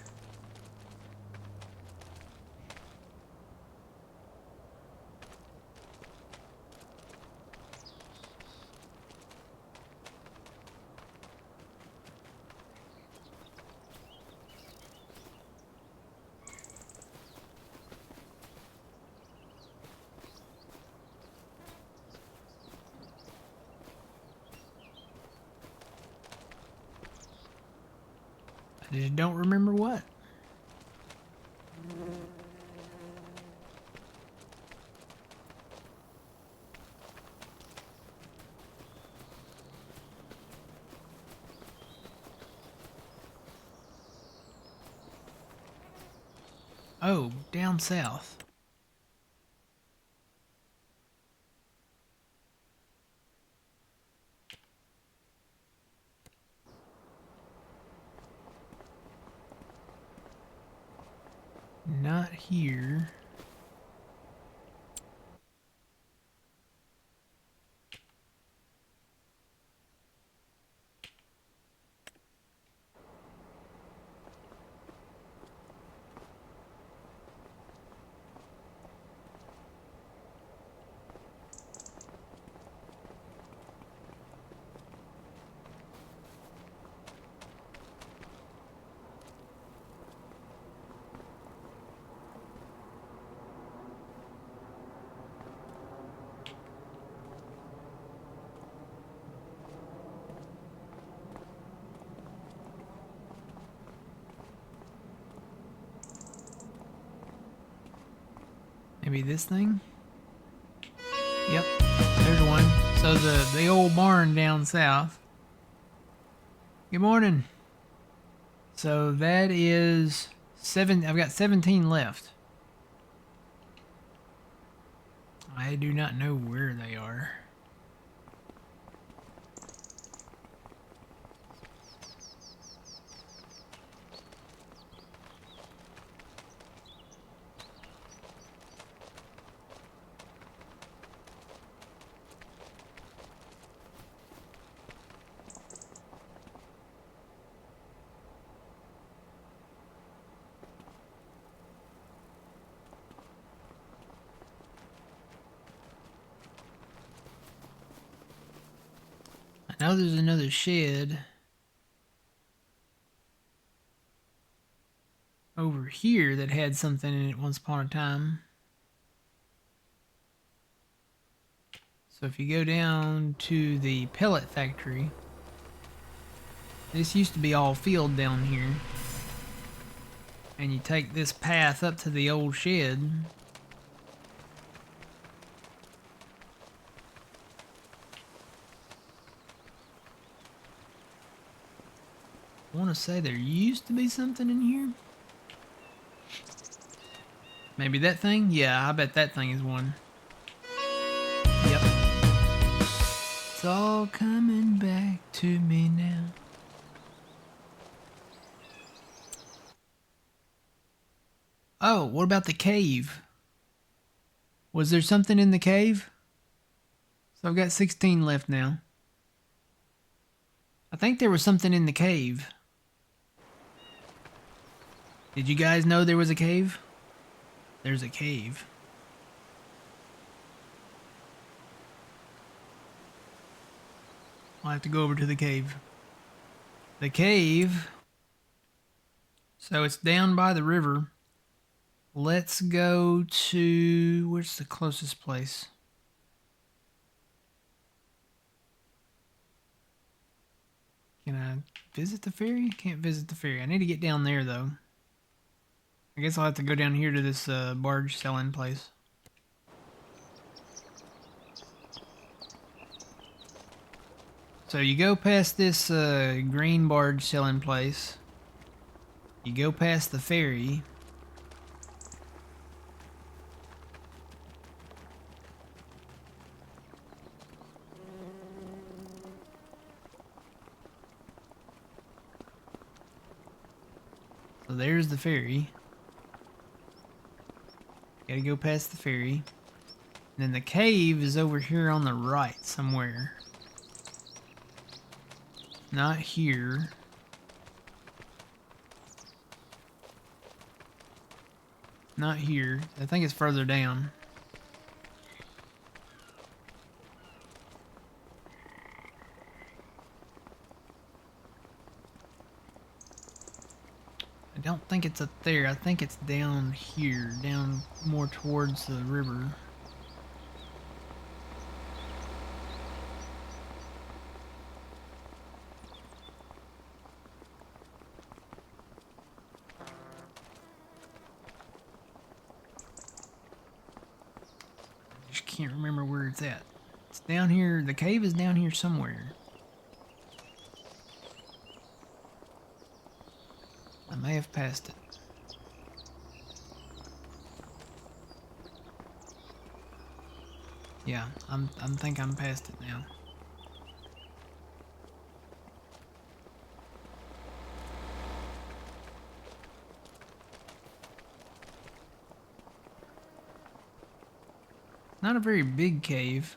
I just don't remember what. Oh, down south. Not here. Maybe this thing? Yep, there's one. So the old barn down south. Good morning. So that is 7. I've got 17 left. I do not know where they are. I know there's another shed over here that had something in it once upon a time. So if you go down to the pellet factory, this used to be all field down here. And you take this path up to the old shed. I want to say there used to be something in here. Maybe that thing? Yeah, I bet that thing is one. Yep. It's all coming back to me now. Oh, what about the cave? Was there something in the cave? So I've got 16 left now. I think there was something in the cave. Did you guys know there was a cave? There's a cave. I'll have to go over to the cave. The cave. So it's down by the river. Let's go to... Where's the closest place? Can I visit the ferry? Can't visit the ferry. I need to get down there, though. I guess I'll have to go down here to this barge selling place. So you go past this green barge selling place. You go past the ferry. So there's the ferry. Gotta go past the ferry. And then the cave is over here on the right somewhere. Not here. Not here. I think it's further down. I don't think it's up there. I think it's down here, down more towards the river. can't remember where it's at. It's down here. The cave is down here somewhere. I may have passed it. Yeah, think I'm past it now. Not a very big cave.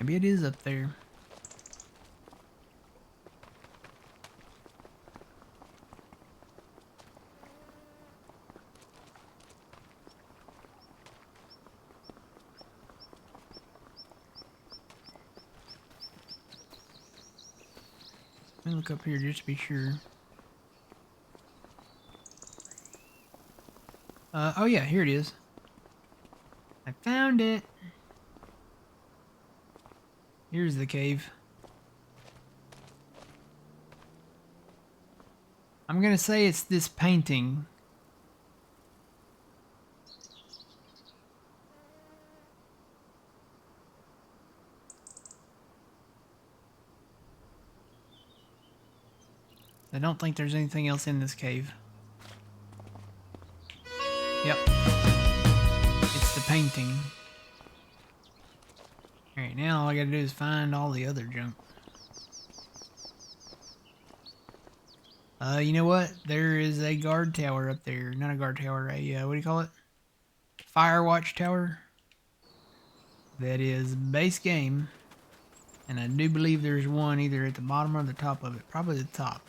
Maybe it is up there. Let me look up here just to be sure. Oh yeah, here it is. I found it. Here's the cave. I'm gonna say it's this painting. I don't think there's anything else in this cave. Yep. It's the painting. Alright, now all I gotta do is find all the other junk. You know what? There is a guard tower up there. Not a guard tower, a, what do you call it? Fire watch tower. That is base game. And I do believe there's one either at the bottom or the top of it. Probably the top.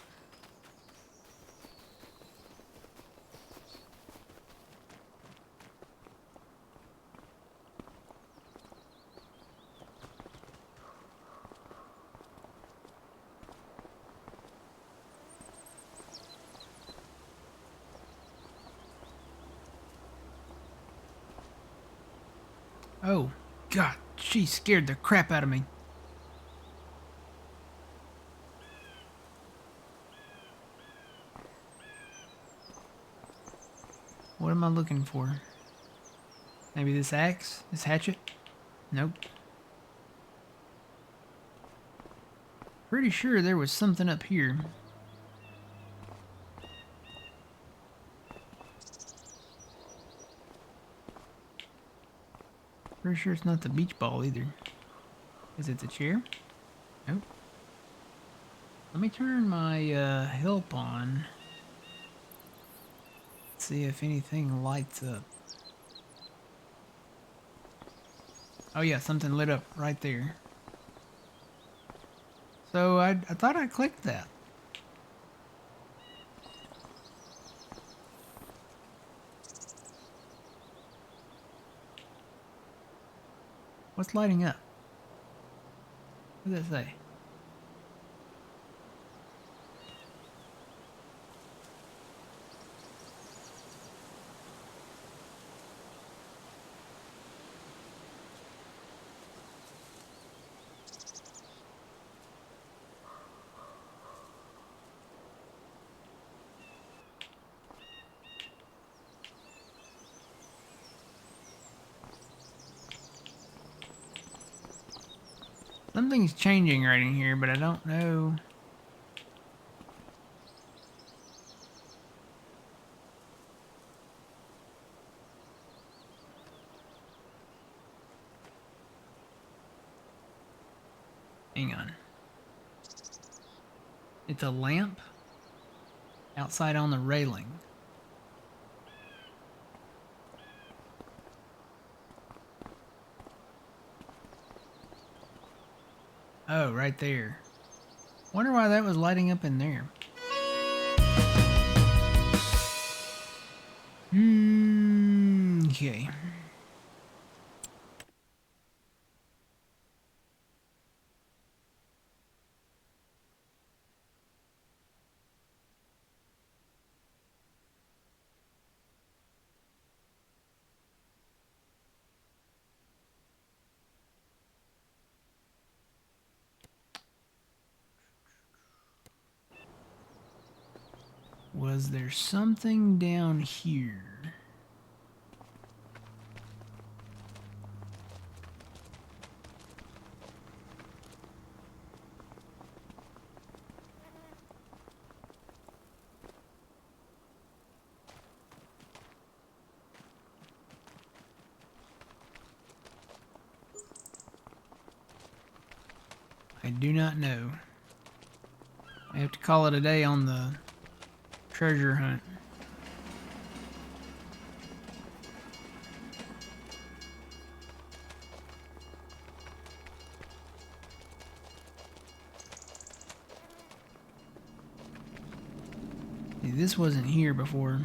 Oh, God, she scared the crap out of me. What am I looking for? Maybe this axe? This hatchet? Nope. Pretty sure there was something up here. Pretty sure it's not the beach ball either. Is it the chair? Nope. Let me turn my help on. See if anything lights up. Oh yeah, something lit up right there. So I thought I clicked that. What's lighting up? What does that say? Something's changing right in here, but I don't know. Hang on. It's a lamp outside on the railing. Oh, right there. Wonder why that was lighting up in there. Okay. Was there something down here? I do not know. I have to call it a day on the treasure hunt. See, this wasn't here before.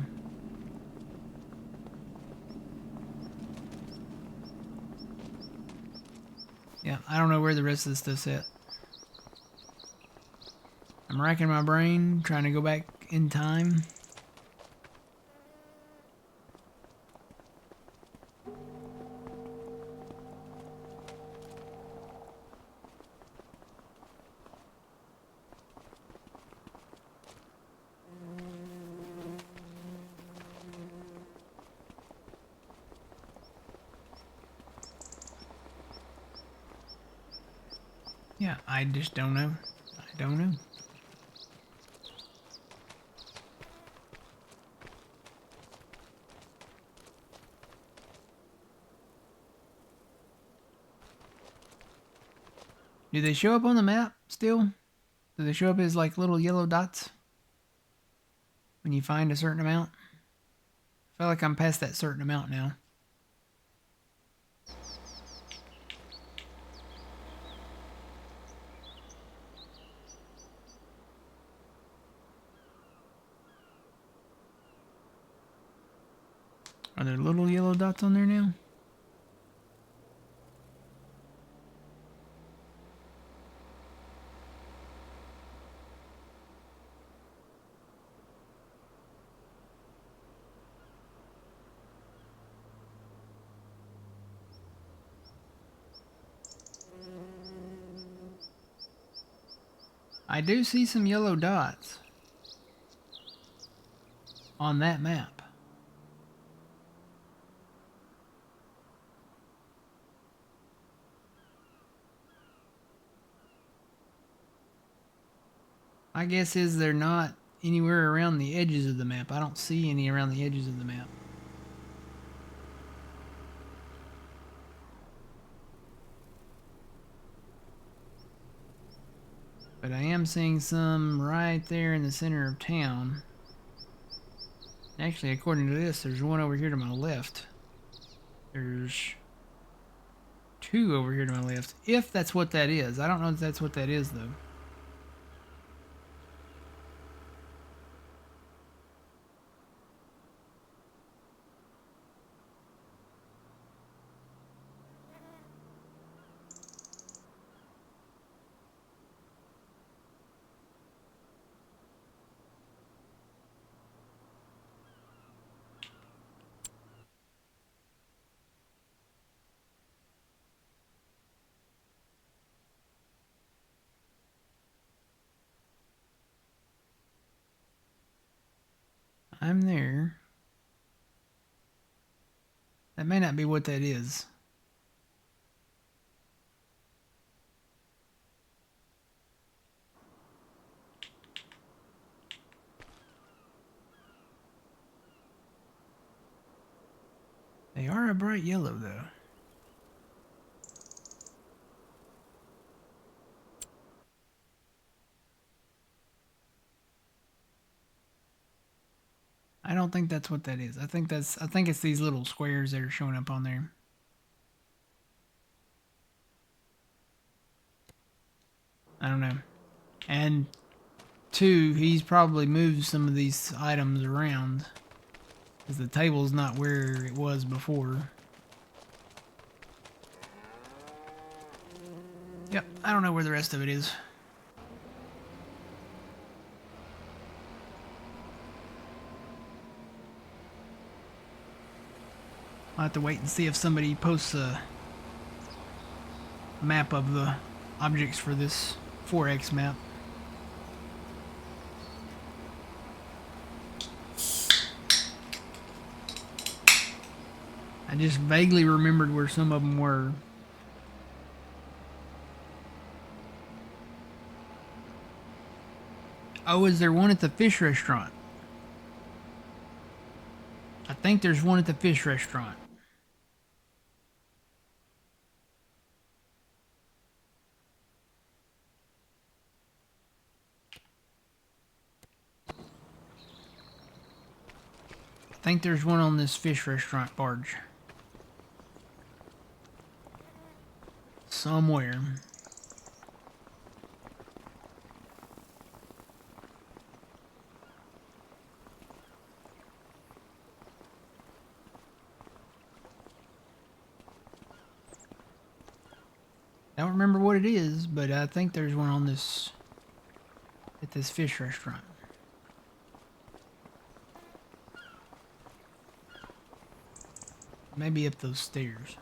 Yeah, I don't know where the rest of this stuff's at. I'm racking my brain, trying to go back in time. Yeah, I just don't know. I don't know. Do they show up on the map still? Do they show up as like little yellow dots when you find a certain amount? I feel like I'm past that certain amount now. Are there little yellow dots on there now? I do see some yellow dots on that map. My guess is they're not anywhere around the edges of the map. I don't see any around the edges of the map. But I am seeing some right there in the center of town. Actually, according to this, there's one over here to my left. There's two over here to my left. If that's what that is. I don't know if that's what that is, though. I'm there. That may not be what that is. They are a bright yellow, though. I don't think that's what that is. I think it's these little squares that are showing up on there. I don't know. And two, he's probably moved some of these items around, because the table's not where it was before. Yep, I don't know where the rest of it is. I'll have to wait and see if somebody posts a map of the objects for this 4X map. I just vaguely remembered where some of them were. Oh, is there one at the fish restaurant? I think there's one at the fish restaurant. I think there's one on this fish restaurant barge. Somewhere. I don't remember what it is, but I think there's one on this at this fish restaurant. Maybe up those stairs.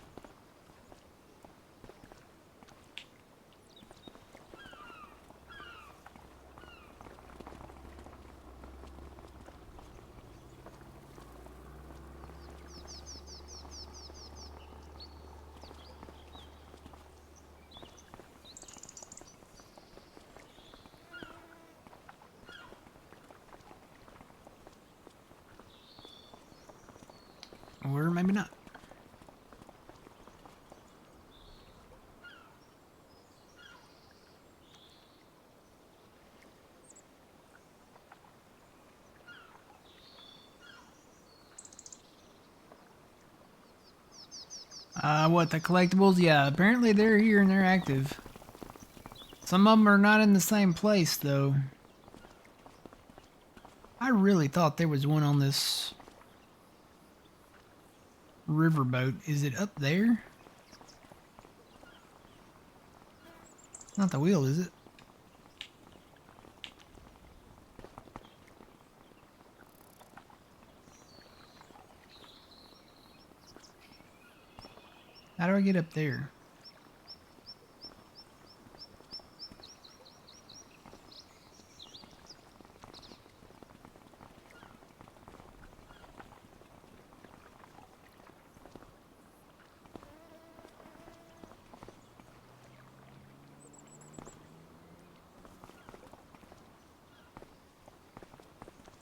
Or maybe not. What, the collectibles? Yeah, apparently they're here and they're active. Some of them are not in the same place, though. I really thought there was one on this riverboat. Is it up there? Not the wheel, is it? How do I get up there?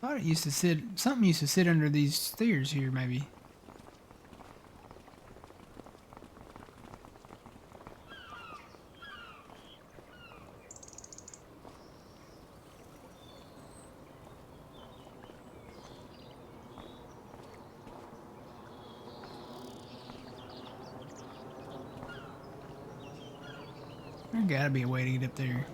I thought it used to sit, something used to sit under these stairs here, maybe. There gotta be a way to get up there.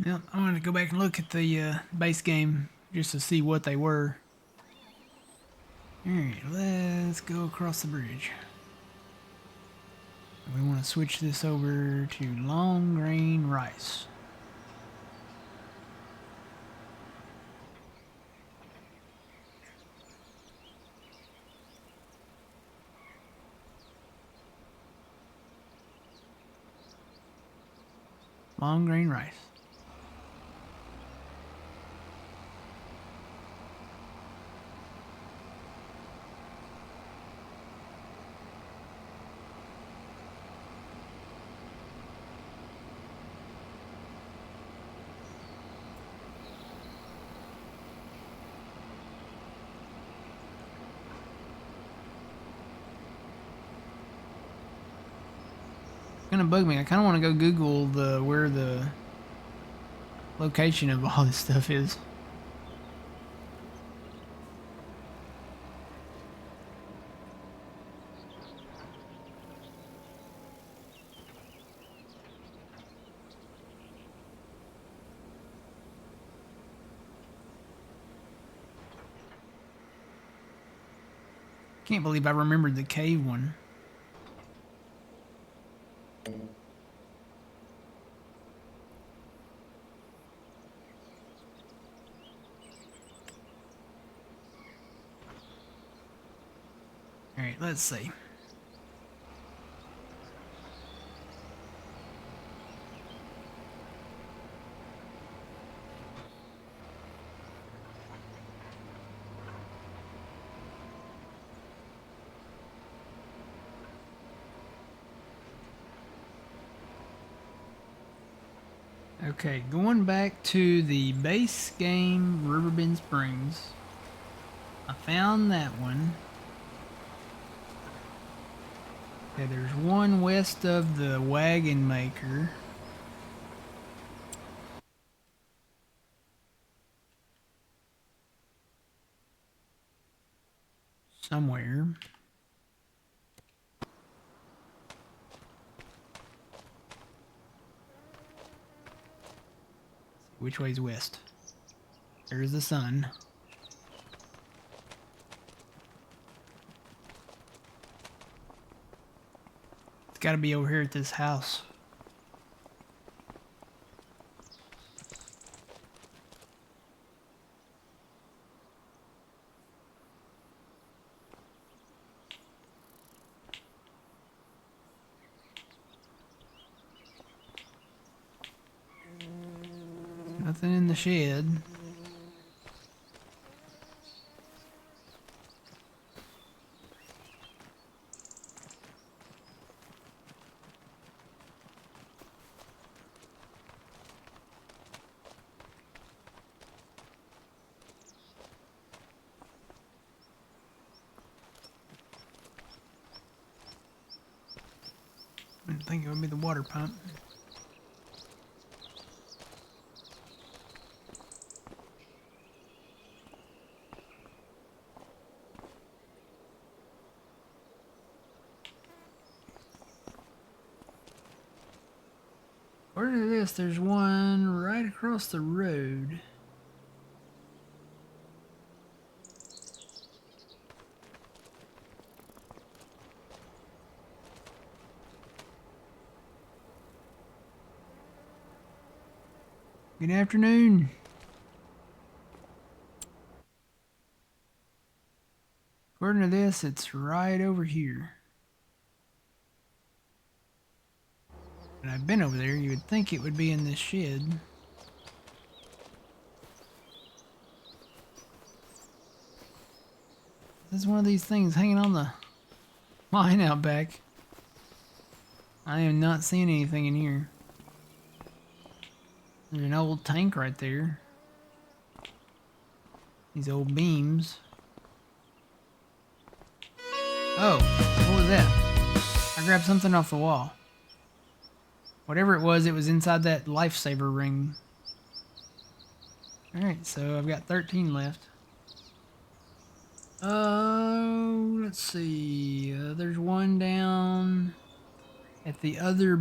Yep, I'm gonna go back and look at the base game just to see what they were. Alright, let's go across the bridge. We want going to switch this over to long grain rice. Long grain rice. Gonna bug me. I kind of want to go Google where the location of all this stuff is. Can't believe I remembered the cave one. Alright, let's see. Okay, going back to the base game, Riverbend Springs. I found that one. Okay, there's one west of the wagon maker. Somewhere. Which way's west? There's the sun. It's gotta be over here at this house. Nothing in the shed. I didn't think it would be the water pump. According to this, there's one right across the road. Good afternoon. According to this, it's right over here. And I've been over there. You would think it would be in this shed. This is one of these things hanging on the line out back. I am not seeing anything in here. There's an old tank right there. These old beams. Oh, what was that? I grabbed something off the wall. Whatever it was inside that lifesaver ring. Alright, so I've got 13 left. Let's see. There's one down at the other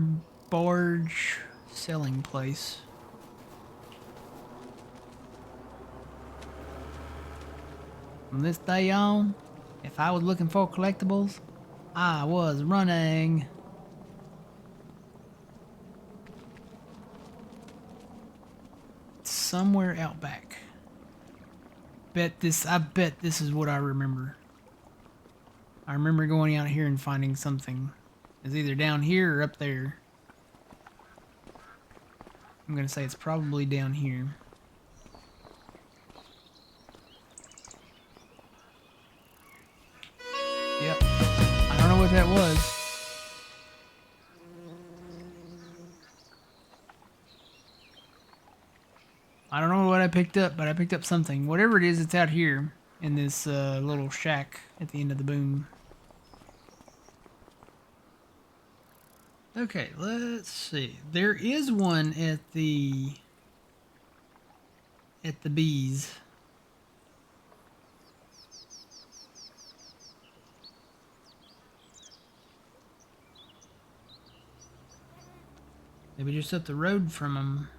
barge selling place. From this day on, if I was looking for collectibles, I was running. somewhere out back. I bet this is what I remember. I remember going out here and finding something. It's either down here or up there. I'm gonna say it's probably down here. Yep. I don't know what that was. I don't know what I picked up, but I picked up something. Whatever it is, it's out here in this little shack at the end of the boom. Okay, let's see. There is one at the bees. Maybe just up the road from them.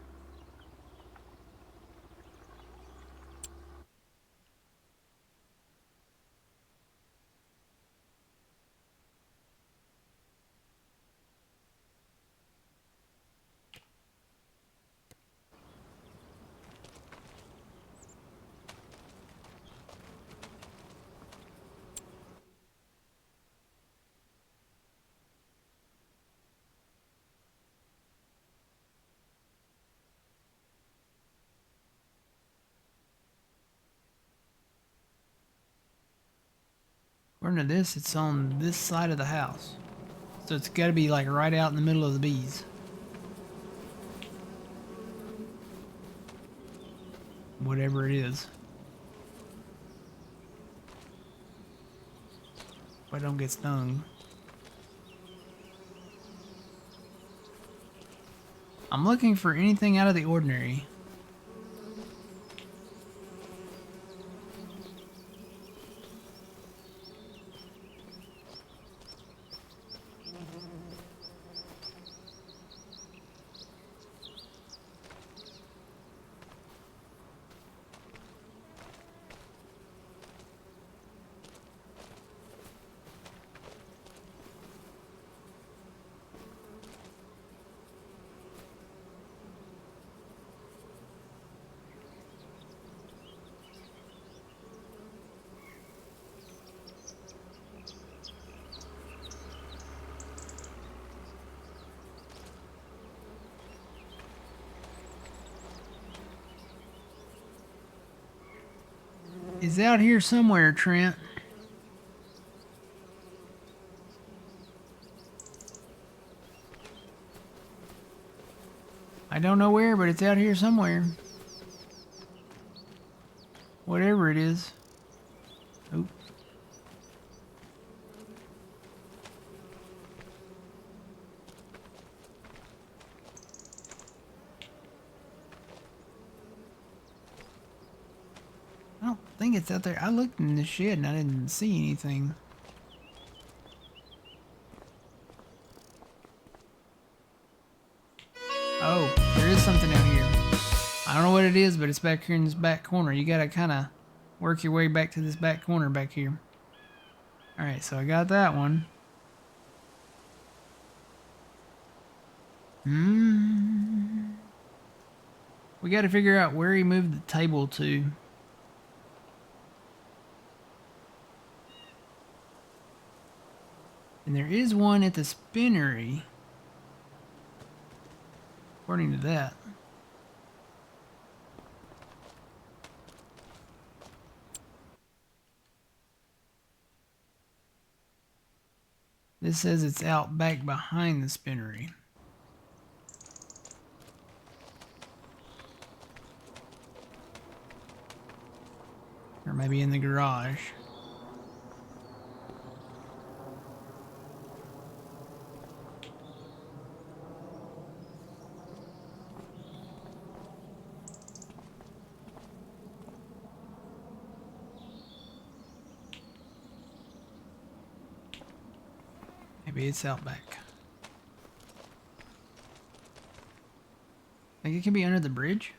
According to this, it's on this side of the house. So it's got to be like right out in the middle of the bees. Whatever it is. If I don't get stung. I'm looking for anything out of the ordinary. It's out here somewhere, Trent. I don't know where, but it's out here somewhere. Whatever it is. Oop. I don't think it's out there. I looked in the shed and I didn't see anything. Oh, there is something out here. I don't know what it is, but it's back here in this back corner. You gotta kind of work your way back to this back corner back here. Alright, so I got that one. We gotta figure out where he moved the table to. And there is one at the spinnery. According to that. This says it's out back behind the spinnery. Or maybe in the garage. Maybe it's out back. Think it can be under the bridge?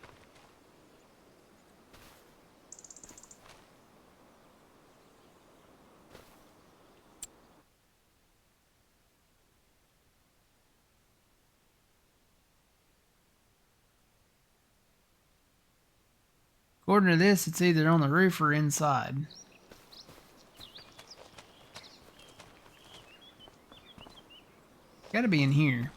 According to this, it's either on the roof or inside. Gotta be in here.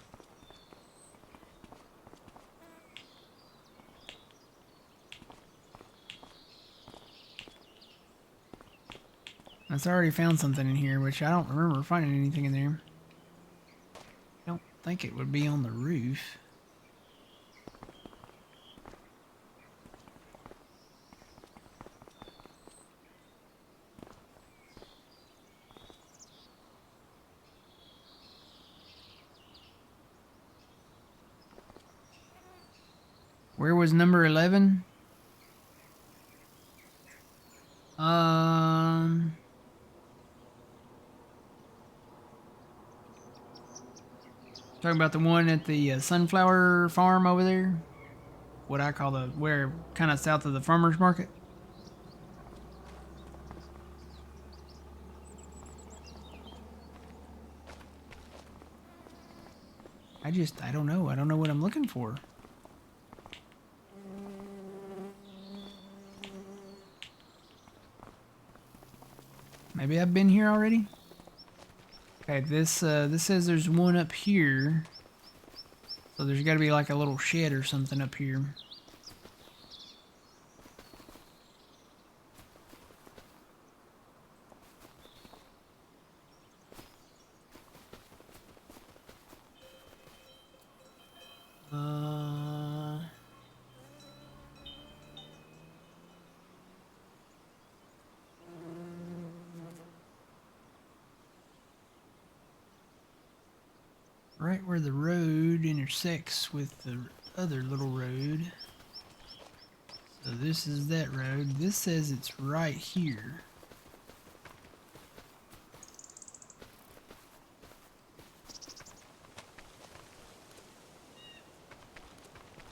I already found something in here, which I don't remember finding anything in there. I don't think it would be on the roof. Where was number 11? Talking about the one at the sunflower farm over there? What I call where kind of south of the farmer's market? I don't know. I don't know what I'm looking for. Maybe I've been here already? Okay, this says there's one up here. So there's got to be like a little shed or something up here. Right where the road intersects with the other little road. So this is that road. This says it's right here.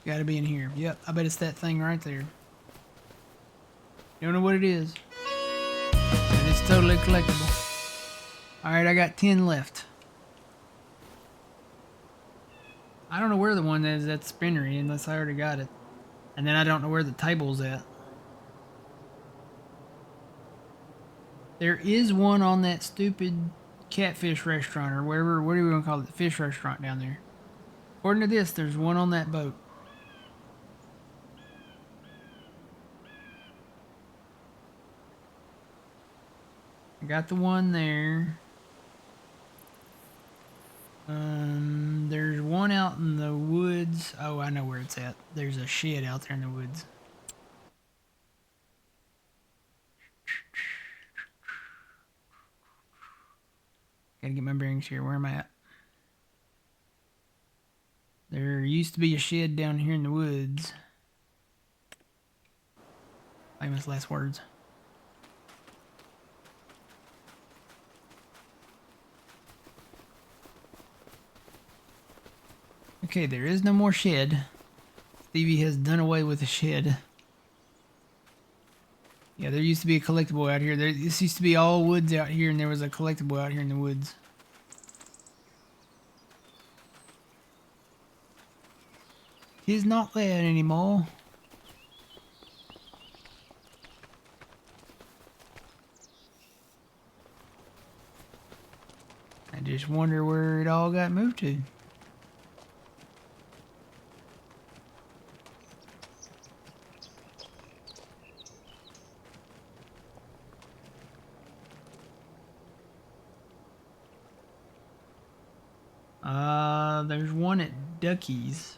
Gotta be in here. Yep, I bet it's that thing right there. Don't know what it is, but it's totally collectible. Alright, I got 10 left. I don't know where the one is that's spinnery unless I already got it. And then I don't know where the table's at. There is one on that stupid catfish restaurant or wherever, what do we want to call it? The fish restaurant down there. According to this, there's one on that boat. I got the one there. There's one out in the woods. Oh, I know where it's at. There's a shed out there in the woods. Gotta get my bearings here. Where am I at? There used to be a shed down here in the woods. Famous last words. Okay, there is no more shed. Stevie has done away with the shed. Yeah, there used to be a collectible out here. This used to be all woods out here, and there was a collectible out here in the woods. He's not there anymore. I just wonder where it all got moved to. There's one at Ducky's.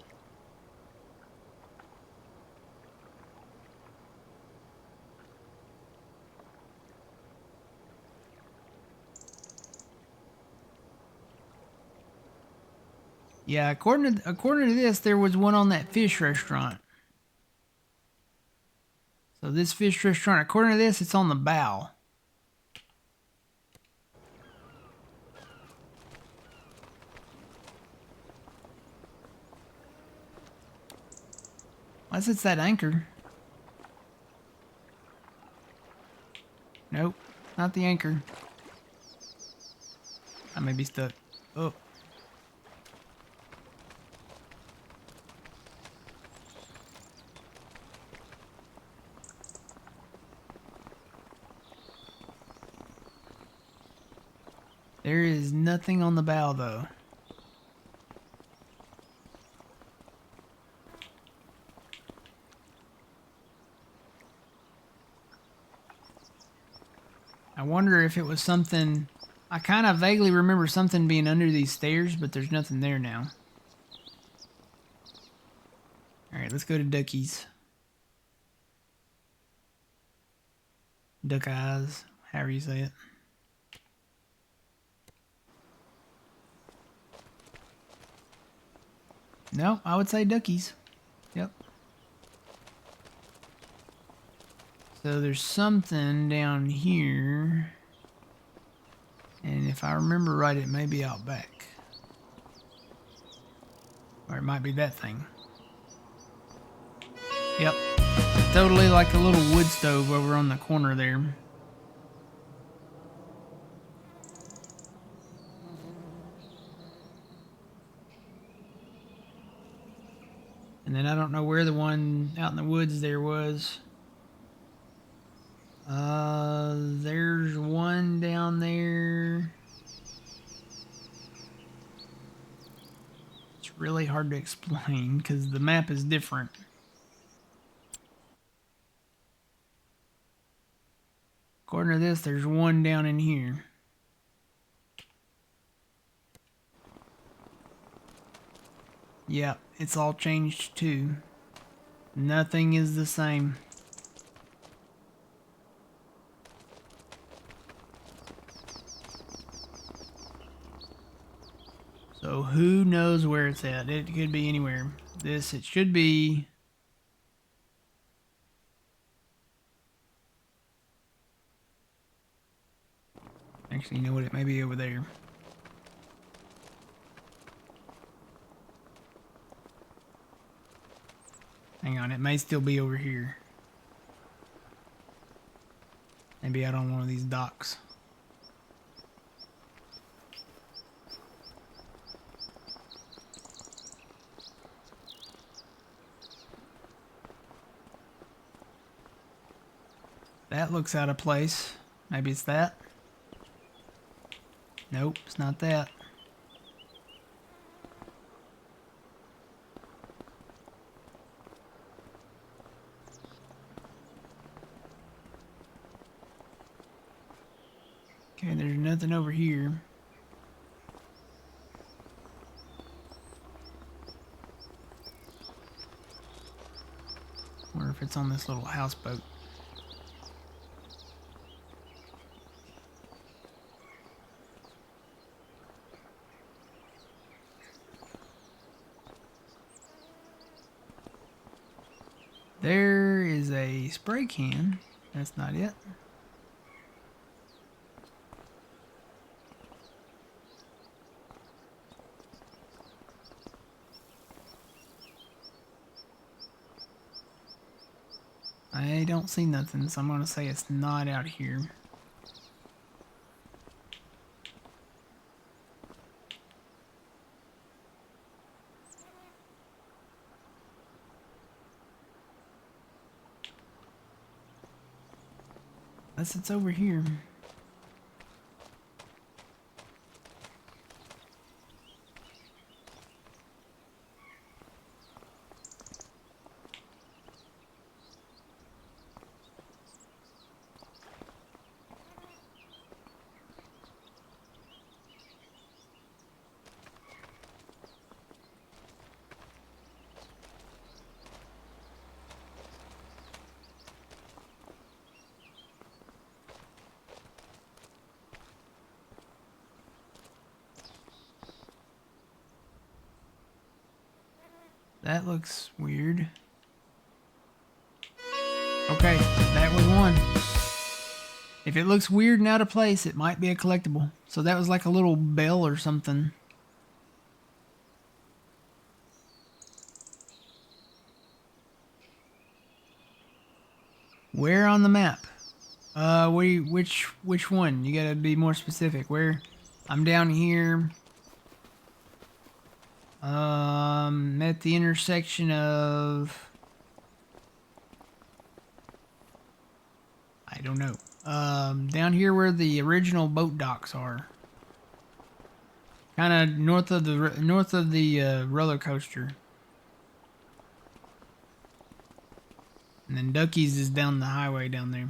Yeah, according to this, there was one on that fish restaurant. So this fish restaurant, according to this, it's on the bow. Unless it's that anchor. Nope, not the anchor. I may be stuck. Oh. There is nothing on the bow, though. I wonder if it was something... I kind of vaguely remember something being under these stairs, but there's nothing there now. Alright, let's go to Ducky's. Duck Eyes, however you say it. No, I would say Ducky's. Yep. So there's something down here. And if I remember right, it may be out back. Or it might be that thing. Yep. Totally like a little wood stove over on the corner there. And then I don't know where the one out in the woods there was. There's one down there. It's really hard to explain because the map is different. According to this, there's one down in here. Yep, it's all changed too. Nothing is the same. So who knows where it's at? It could be anywhere. It should be... Actually, you know what? It may be over there. Hang on, it may still be over here. Maybe out on one of these docks. That looks out of place. Maybe it's that. Nope, it's not that. Okay, there's nothing over here. Wonder if it's on this little houseboat. There is a spray can. That's not it. I don't see nothing, so I'm going to say it's not out here. Unless it's over here. That looks weird. Okay, that was one. If it looks weird and out of place, it might be a collectible. So that was like a little bell or something. Where on the map? Which one? You gotta be more specific. Where? I'm down here. At the intersection of... I don't know. Down here where the original boat docks are. Kind of north of the roller coaster. And then Ducky's is down the highway down there.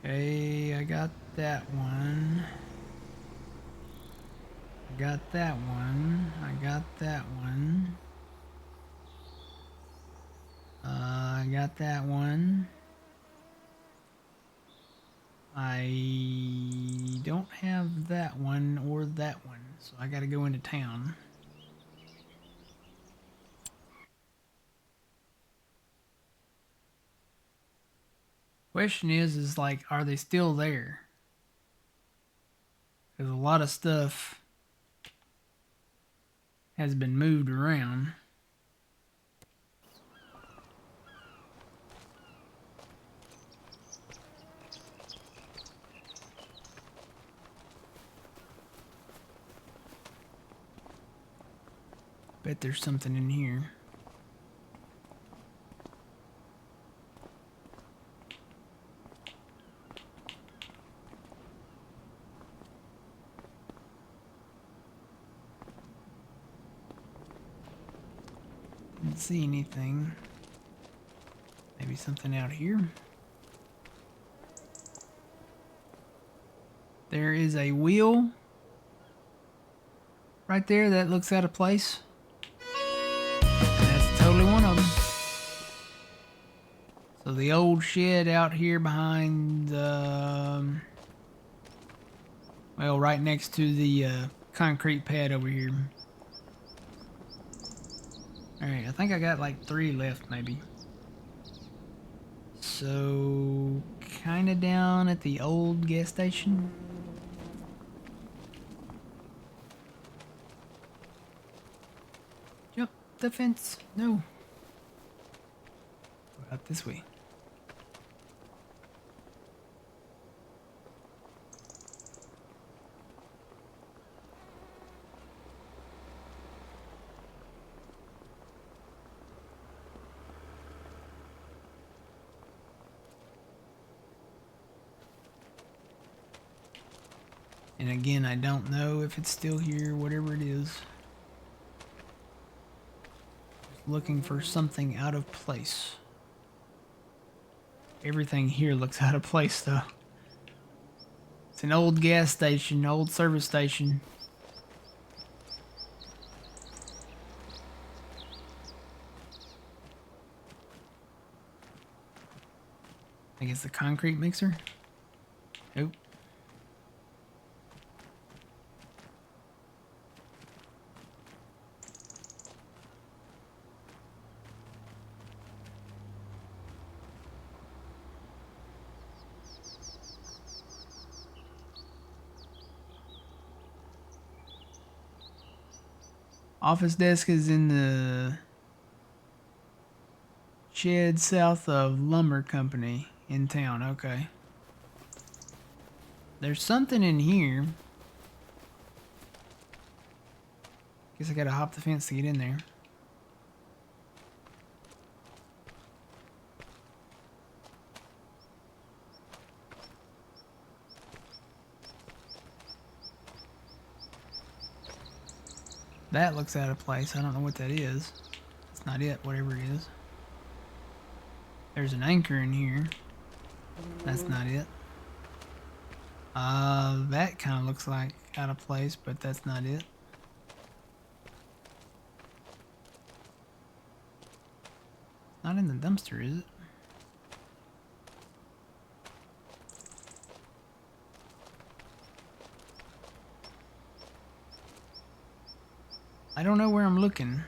Okay, I got that one. I got that one. I got that one. I got that one. I don't have that one or that one, so I gotta go into town. Question is like, are they still there? Because a lot of stuff has been moved around. Bet there's something in here. Didn't see anything. Maybe something out here. There is a wheel right there that looks out of place. And that's totally one of them. So the old shed out here behind the, well, right next to the concrete pad over here. Alright, I think I got like 3 left maybe. So, kinda down at the old gas station. Jump the fence. No. Go out this way. And again, I don't know if it's still here, whatever it is. Just looking for something out of place. Everything here looks out of place though. It's an old gas station, old service station. I guess the concrete mixer? Nope. Office desk is in the shed south of Lumber Company in town. Okay. There's something in here. Guess I gotta hop the fence to get in there. That looks out of place. I don't know what that is. It's not it, whatever it is. There's an anchor in here. That's not it. That kind of looks like out of place, but that's not it. Not in the dumpster, is it? I don't know where I'm looking.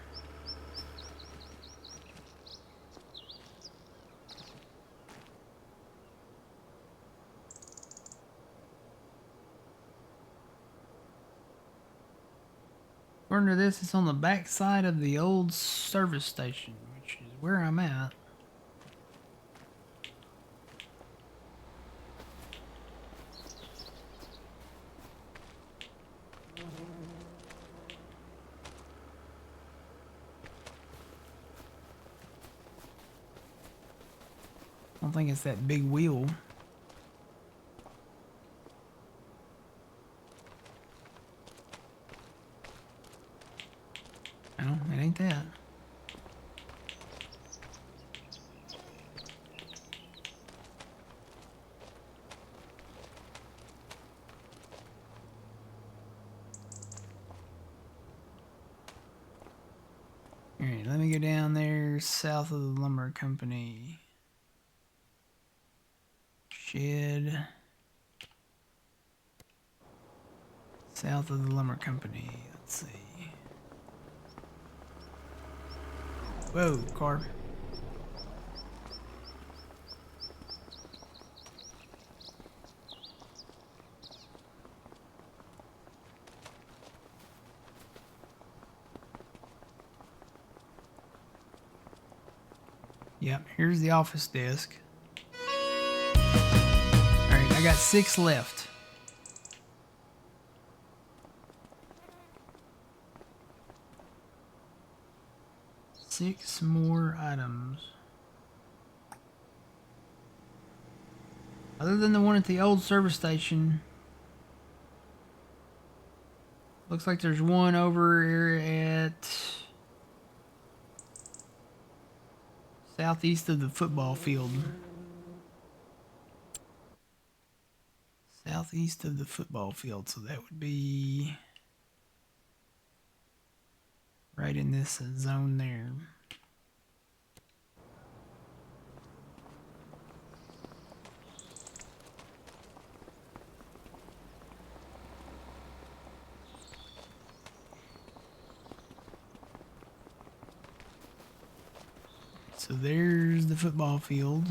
According to this, it's on the back side of the old service station, which is where I'm at. think it's that big wheel. No, it ain't that. Alright, let me go down there south of the lumber company. Shed. South of the lumber company. Let's see. Whoa, car. Yep, here's the office desk. Alright, I got 6 left. Six more items. Other than the one at the old service station, looks like there's one over here at southeast of the football field. Southeast of the football field, so that would be right in this zone there. So there's the football field.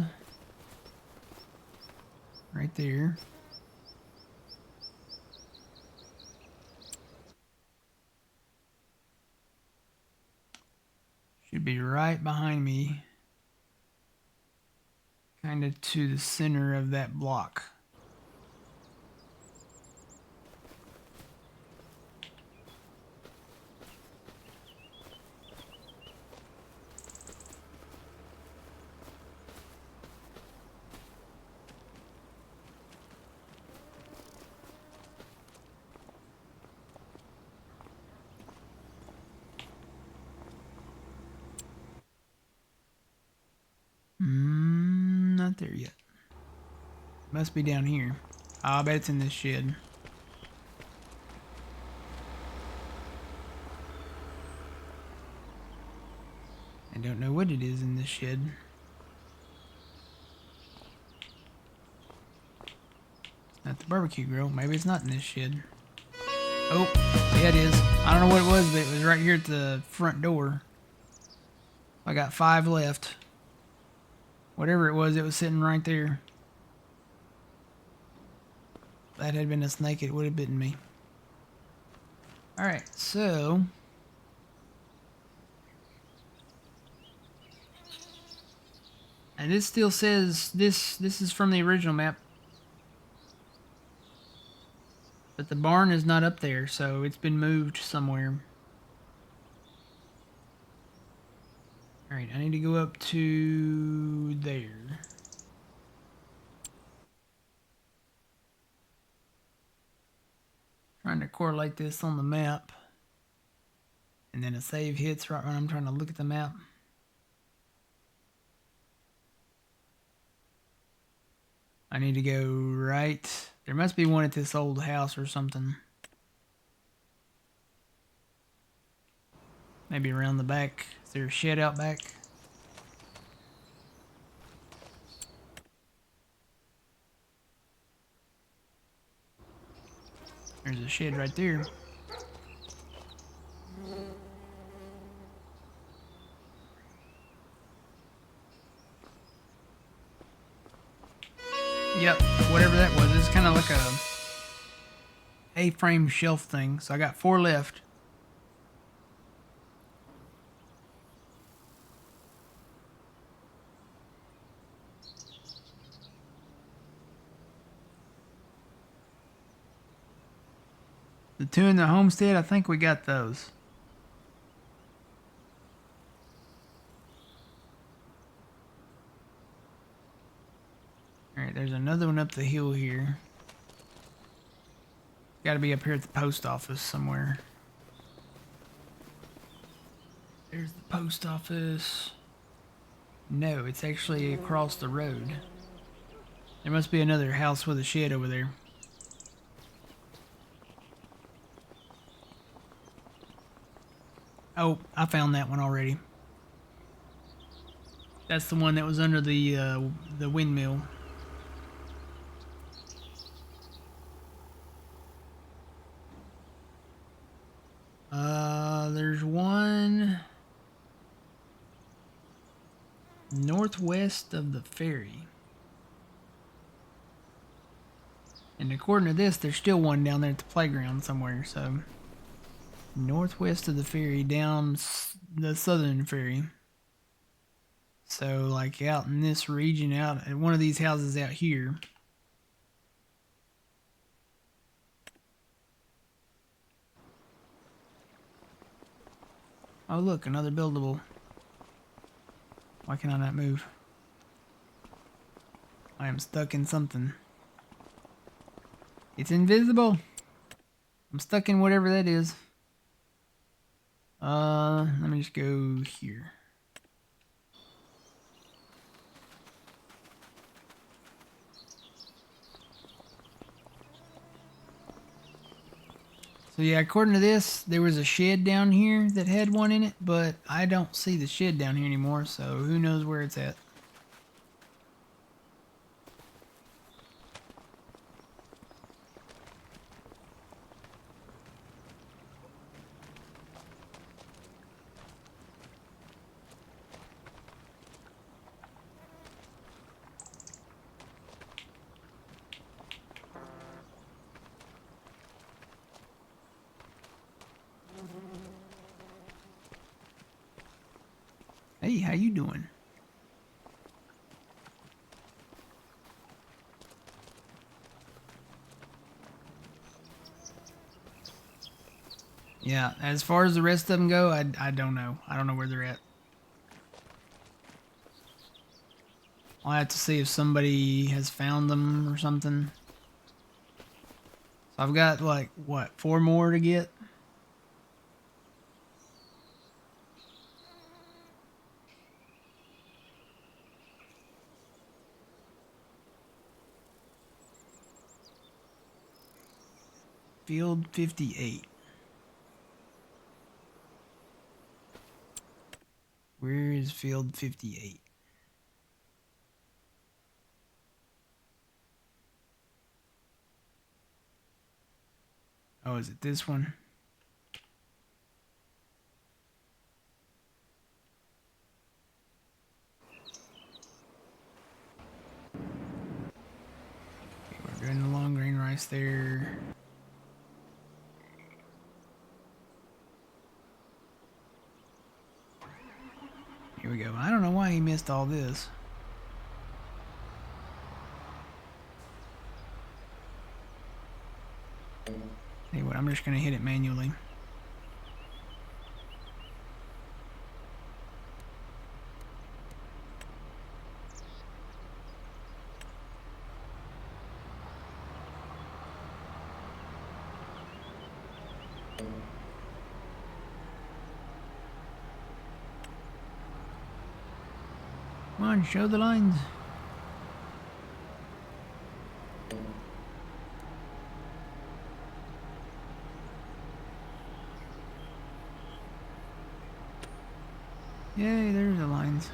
Right there. Should be right behind me. Kind of to the center of that block. Not there yet. Must be down here. I bet it's in this shed. I don't know what it is in this shed. It's not the barbecue grill. Maybe it's not in this shed. Oh, yeah it is. I don't know what it was, but it was right here at the front door. I got 5 left. Whatever it was sitting right there. If that had been a snake, it would have bitten me. Alright, so... and this still says, this is from the original map. But the barn is not up there, so it's been moved somewhere. Alright, I need to go up to there. Trying to correlate this on the map. And then a save hits right when I'm trying to look at the map. I need to go right. There must be one at this old house or something. Maybe around the back. Is there a shed out back? There's a shed right there. Yep, whatever that was. It's kind of like a A-frame shelf thing. So I got 4 left. The 2 in the homestead, I think we got those. another one up the hill here. Got to be up here at the post office somewhere. There's the post office. No, it's actually across the road. There must be another house with a shed over there. Oh, I found that one already. That's the one that was under the windmill. There's one northwest of the ferry. And according to this, there's still one down there at the playground somewhere, so northwest of the ferry, down the southern ferry. So, like out in this region, out at one of these houses out here. Oh, look, another buildable. Why can I not move? I am stuck in something. It's invisible. I'm stuck in whatever that is. Let me just go here. So yeah, according to this, there was a shed down here that had one in it, but I don't see the shed down here anymore, so who knows where it's at. Hey, how you doing? Yeah, as far as the rest of them go, I don't know. I don't know where they're at. I'll have to see if somebody has found them or something. So I've got like, what, 4 more to get? Field 58. Where is field 58? Oh, is it this one? Okay, we're doing the long grain rice there. Here we go. I don't know why he missed all this. Anyway, I'm just going to hit it manually. Come on, show the lines. Yay, there's the lines.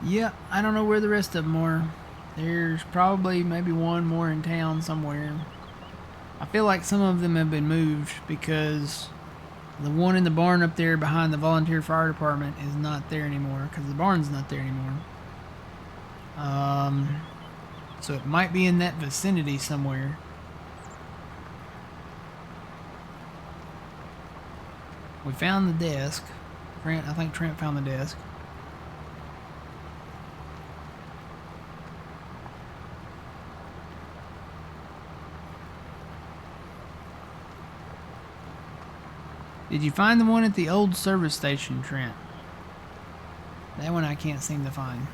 Yeah, I don't know where the rest of them are. There's probably maybe one more in town somewhere. I feel like some of them have been moved because the one in the barn up there behind the volunteer fire department is not there anymore because the barn's not there anymore. So it might be in that vicinity somewhere. We found the desk. I think Trent found the desk. Did you find the one at the old service station, Trent? That one I can't seem to find.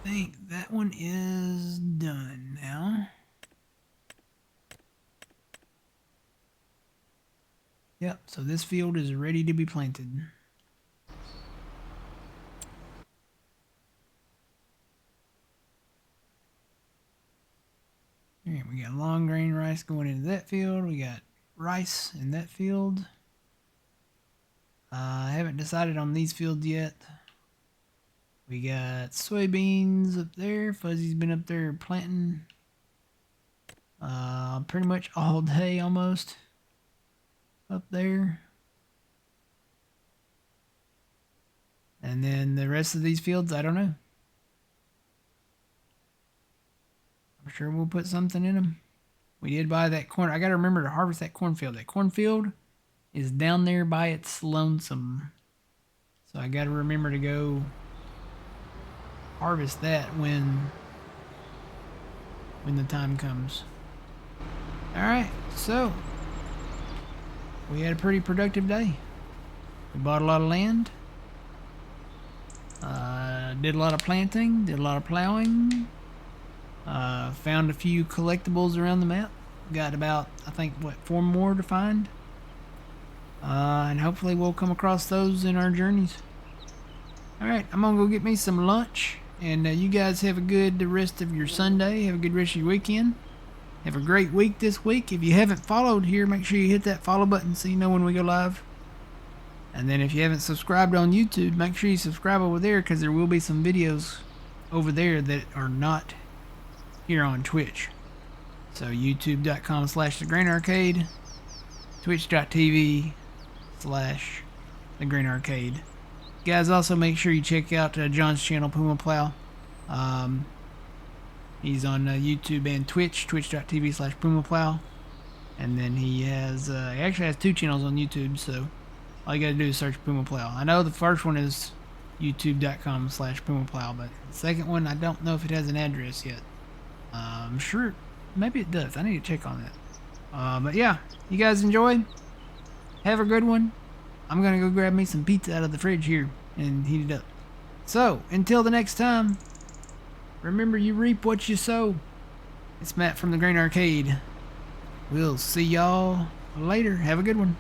think that one is done now. Yep, so this field is ready to be planted. Alright, we got long grain rice going into that field. We got rice in that field. I haven't decided on these fields yet. We got soybeans up there. Fuzzy's been up there planting pretty much all day almost up there. And then the rest of these fields, I don't know. I'm sure we'll put something in them. We did buy that corn. I got to remember to harvest that cornfield. That cornfield is down there by its lonesome. So I got to remember to go harvest that when the time comes. Alright, so we had a pretty productive day. We bought a lot of land. Did a lot of planting, did a lot of plowing. Found a few collectibles around the map. Got about, I think, what, 4 more to find. And hopefully we'll come across those in our journeys. Alright, I'm gonna go get me some lunch. And you guys have a good rest of your Sunday. Have a good rest of your weekend. Have a great week this week. If you haven't followed here, make sure you hit that follow button so you know when we go live. And then if you haven't subscribed on YouTube, make sure you subscribe over there, because there will be some videos over there that are not here on Twitch. So youtube.com/thegrainarcade, twitch.tv/thegrainarcade. Guys, also make sure you check out John's channel, Puma Plow. He's on YouTube and Twitch, twitch.tv/Puma Plow. And then he actually has 2 channels on YouTube, so all you gotta do is search Puma Plow. I know the first one is youtube.com/Puma Plow, but the second one, I don't know if it has an address yet. I'm sure, maybe it does. I need to check on that. But yeah, you guys enjoy. Have a good one. I'm gonna go grab me some pizza out of the fridge here and heat it up. So, until the next time, remember, you reap what you sow. It's Matt from the Grain Arcade. We'll see y'all later. Have a good one.